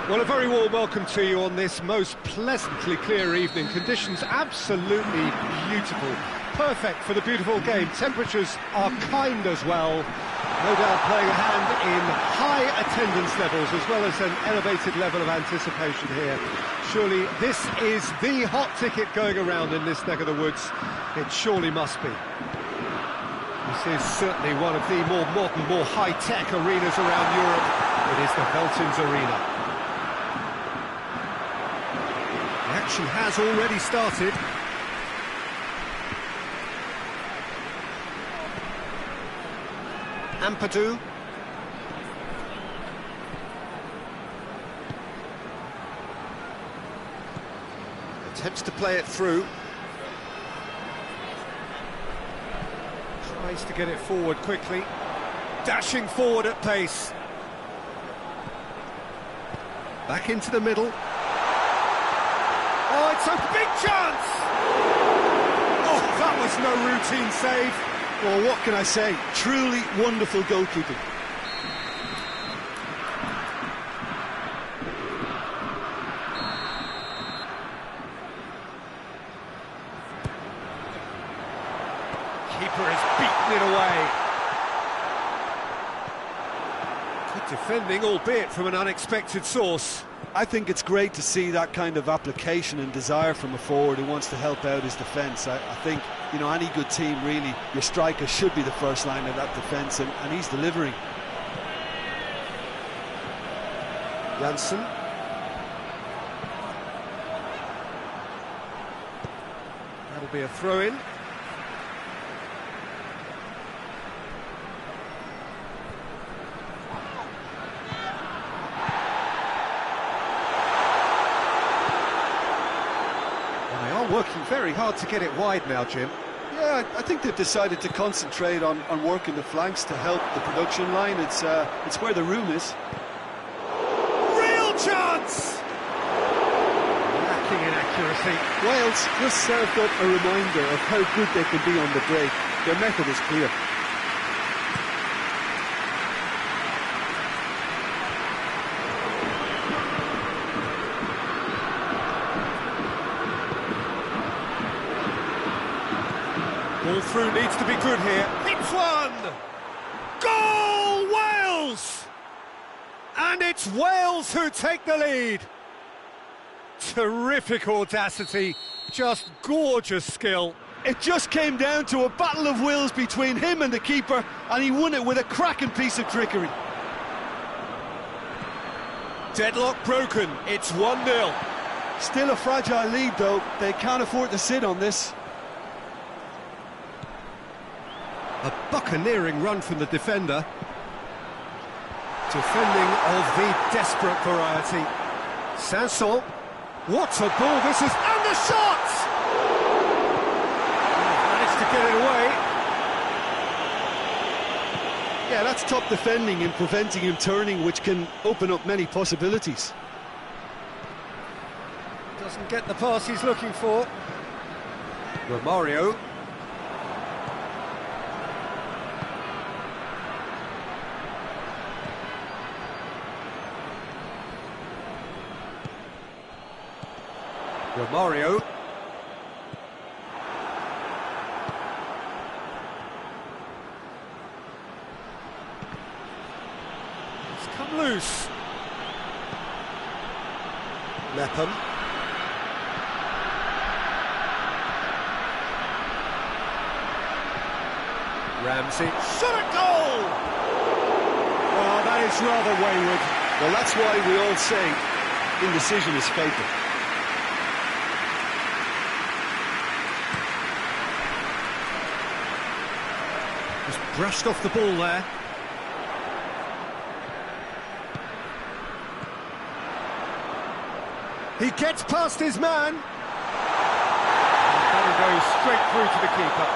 Well, a very warm welcome to you on this most pleasantly clear evening. Conditions absolutely beautiful. Perfect for the beautiful game. Temperatures are kind as well. No doubt playing a hand in high attendance levels as well as an elevated level of anticipation here. Surely this is the hot ticket going around in this neck of the woods. It surely must be. This is certainly one of the more modern, more high-tech arenas around Europe. It is the Veltins Arena. The action has already started. Ampadu. Attempts to play it through. Tries to get it forward quickly. Dashing forward at pace. Back into the middle. Oh, it's a big chance! Oh, that was no routine save. Well, what can I say? Truly wonderful goalkeeping. Keeper has beaten it away. Good defending, albeit from an unexpected source. I think it's great to see that kind of application and desire from a forward who wants to help out his defence. I think, you know, any good team, really, your striker should be the first line of that defence, and he's delivering. Janssen. That'll be a throw-in. Working very hard to get it wide now, Jim. Yeah, I think they've decided to concentrate on working the flanks to help the production line. It's where the room is. Real chance! Lacking in accuracy. Wales just served up a reminder of how good they can be on the break. Their method is clear. Ball through needs to be good here. Hits one! Goal, Wales! And it's Wales who take the lead. Terrific audacity, just gorgeous skill. It just came down to a battle of wills between him and the keeper, and he won it with a cracking piece of trickery. Deadlock broken, it's 1-0. Still a fragile lead, though. They can't afford to sit on this. A buccaneering run from the defender. Defending of the desperate variety. Sanson, what a ball this is, and the shot! Managed to get it away. Yeah, that's top defending and preventing him turning, which can open up many possibilities. Doesn't get the pass he's looking for. Romario. Romario. It's come loose. Mepham. Ramsey. Shot at goal! Oh, that is rather wayward. Well, that's why we all say indecision is fatal. Brushed off the ball there. He gets past his man. That'll go straight through to the keeper.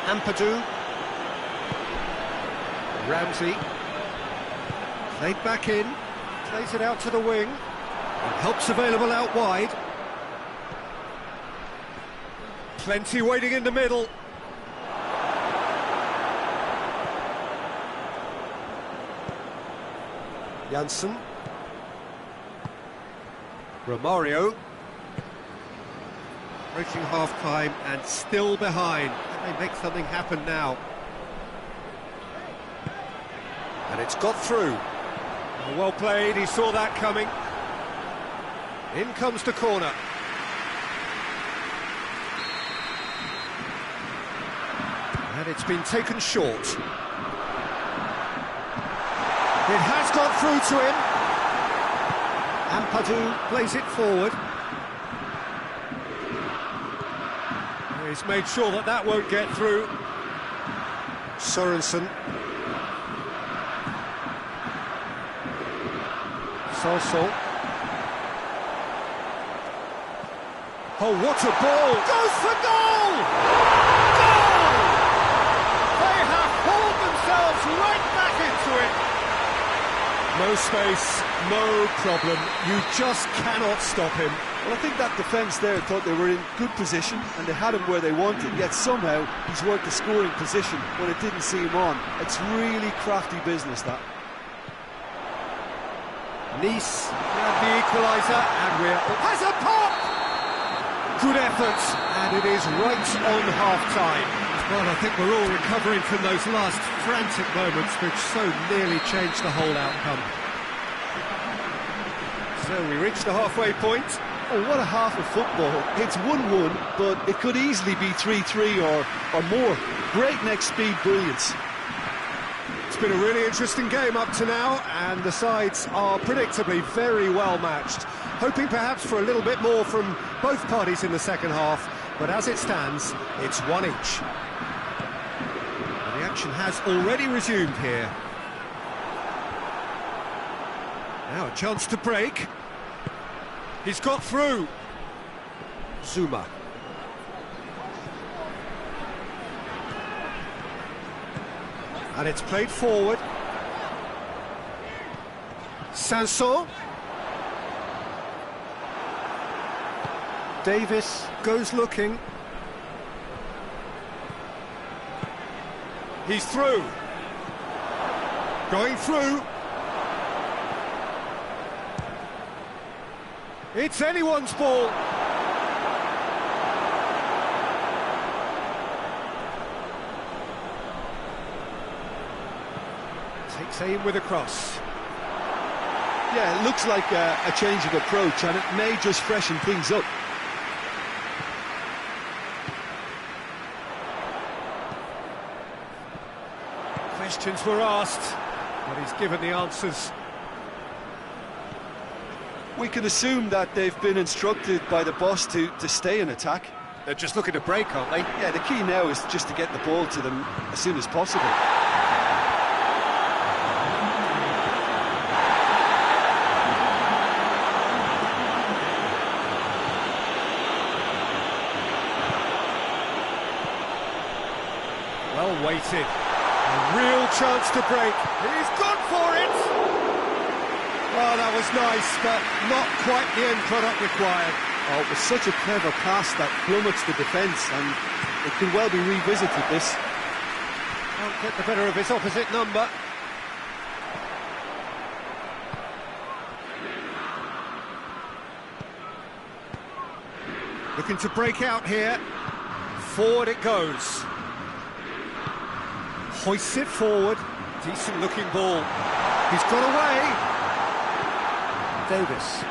Ampadu. Ramsey. Played back in. Plays it out to the wing. Help's available out wide. Plenty waiting in the middle. Janssen. Romario. Approaching half-time and still behind. Can they make something happen now? And it's got through. Oh, well played, he saw that coming. In comes the corner. And it's been taken short. It has gone through to him. And Padu plays it forward. He's made sure that that won't get through. Sorensen. Soso. Oh, what a ball! Goes for goal! Goal! They have hauled themselves right back into it. No space, no problem. You just cannot stop him. Well, I think that defence there thought they were in good position and they had him where they wanted, yet somehow he's worked the scoring position when it didn't see him on. It's really crafty business, that. Nice have the equaliser, and has a pop! Good effort, and it is right on half-time. Well, I think we're all recovering from those last frantic moments which so nearly changed the whole outcome. So we reach the halfway point. Oh, what a half of football. It's 1-1, but it could easily be 3-3 or more. Breakneck speed brilliance. It's been a really interesting game up to now, and the sides are predictably very well matched. Hoping perhaps for a little bit more from both parties in the second half, but as it stands, it's one each. And the action has already resumed here. Now a chance to break. He's got through. Zuma. And it's played forward. Sanson. Davis goes looking. He's through. Going through. It's anyone's ball. Takes aim with a cross. Yeah, it looks like a change of approach, and it may just freshen things up. Questions were asked, but he's given the answers. We can assume that they've been instructed by the boss to stay in attack. They're just looking to break, aren't they? Yeah, the key now is just to get the ball to them as soon as possible. Well weighted. A real chance to break. He's gone for it! Oh, that was nice, but not quite the end product required. Oh, it was such a clever pass that flummoxed the defence, and it could well be revisited, this. Can't get the better of his opposite number. Looking to break out here. Forward it goes. Hoists it forward. Decent looking ball. He's got away. Davis.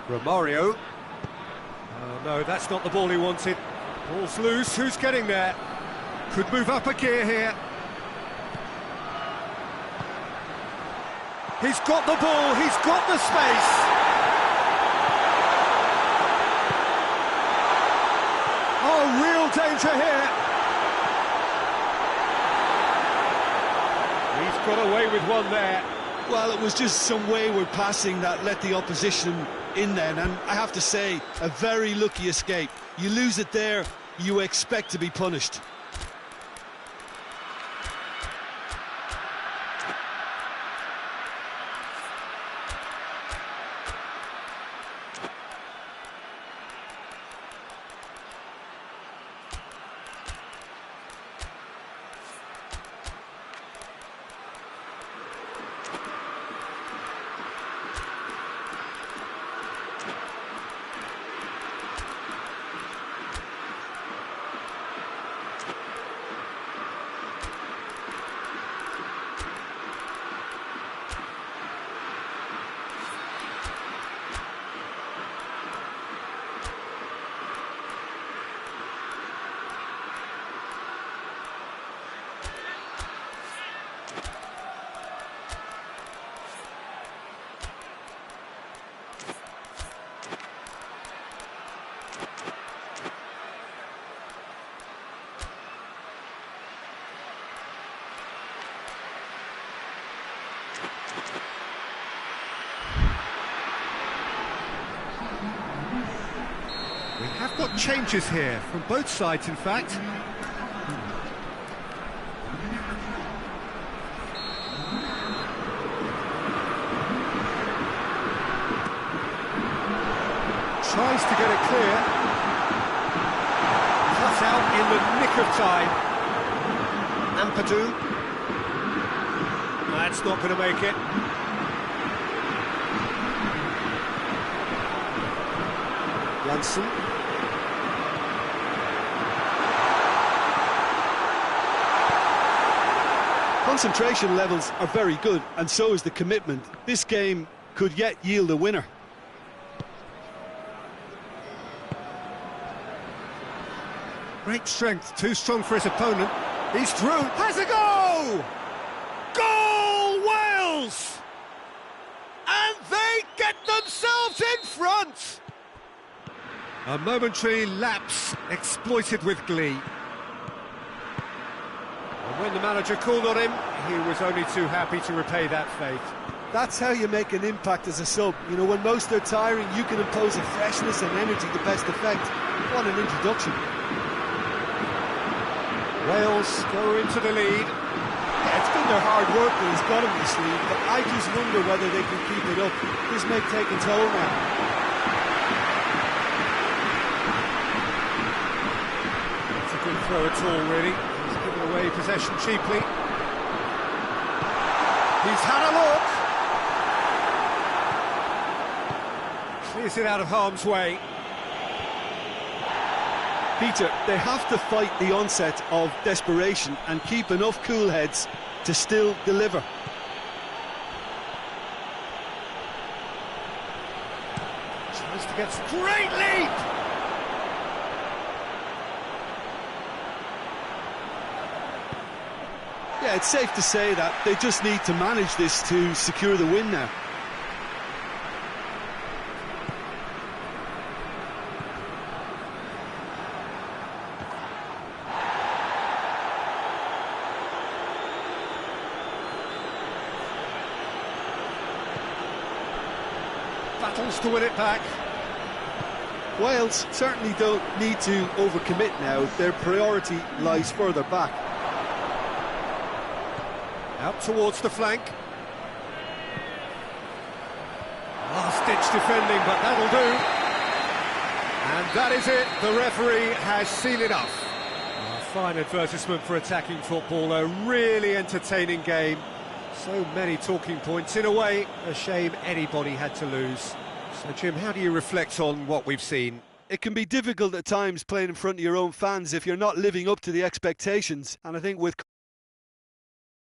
Romario. Oh no, that's not the ball he wanted. Ball's loose, who's getting there? Could move up a gear here. He's got the ball, he's got the space. Oh, real danger here. He's got away with one there. Well, it was just some wayward passing that let the opposition in then, and I have to say, a very lucky escape. You lose it there, you expect to be punished. have got changes here, from both sides in fact. Tries to get it clear. Cut out in the nick of time. Ampadu. That's not going to make it. Janssen. Concentration levels are very good, and so is the commitment. This game could yet yield a winner. Great strength, too strong for his opponent. He's through, has a goal! Goal, Wales! And they get themselves in front! A momentary lapse exploited with glee. And when the manager called on him, he was only too happy to repay that faith. That's how you make an impact as a sub. You know, when most are tiring, you can impose a freshness and energy to best effect. What an introduction. Wales go into the lead. Yeah, it's been their hard work that has got them this lead, but I just wonder whether they can keep it up. This may take a toll now. It's a good throw at all, really. He's given away possession cheaply. He's had a look. Clears it out of harm's way. Peter, they have to fight the onset of desperation and keep enough cool heads to still deliver. Tries to get great leap! Yeah, it's safe to say that they just need to manage this to secure the win now. Battles to win it back. Wales certainly don't need to overcommit now. Their priority lies further back. Out towards the flank. Last-ditch defending, but that'll do. And that is it. The referee has seen enough. A fine advertisement for attacking football. A really entertaining game. So many talking points. In a way, a shame anybody had to lose. So, Jim, how do you reflect on what we've seen? It can be difficult at times playing in front of your own fans if you're not living up to the expectations. And I think with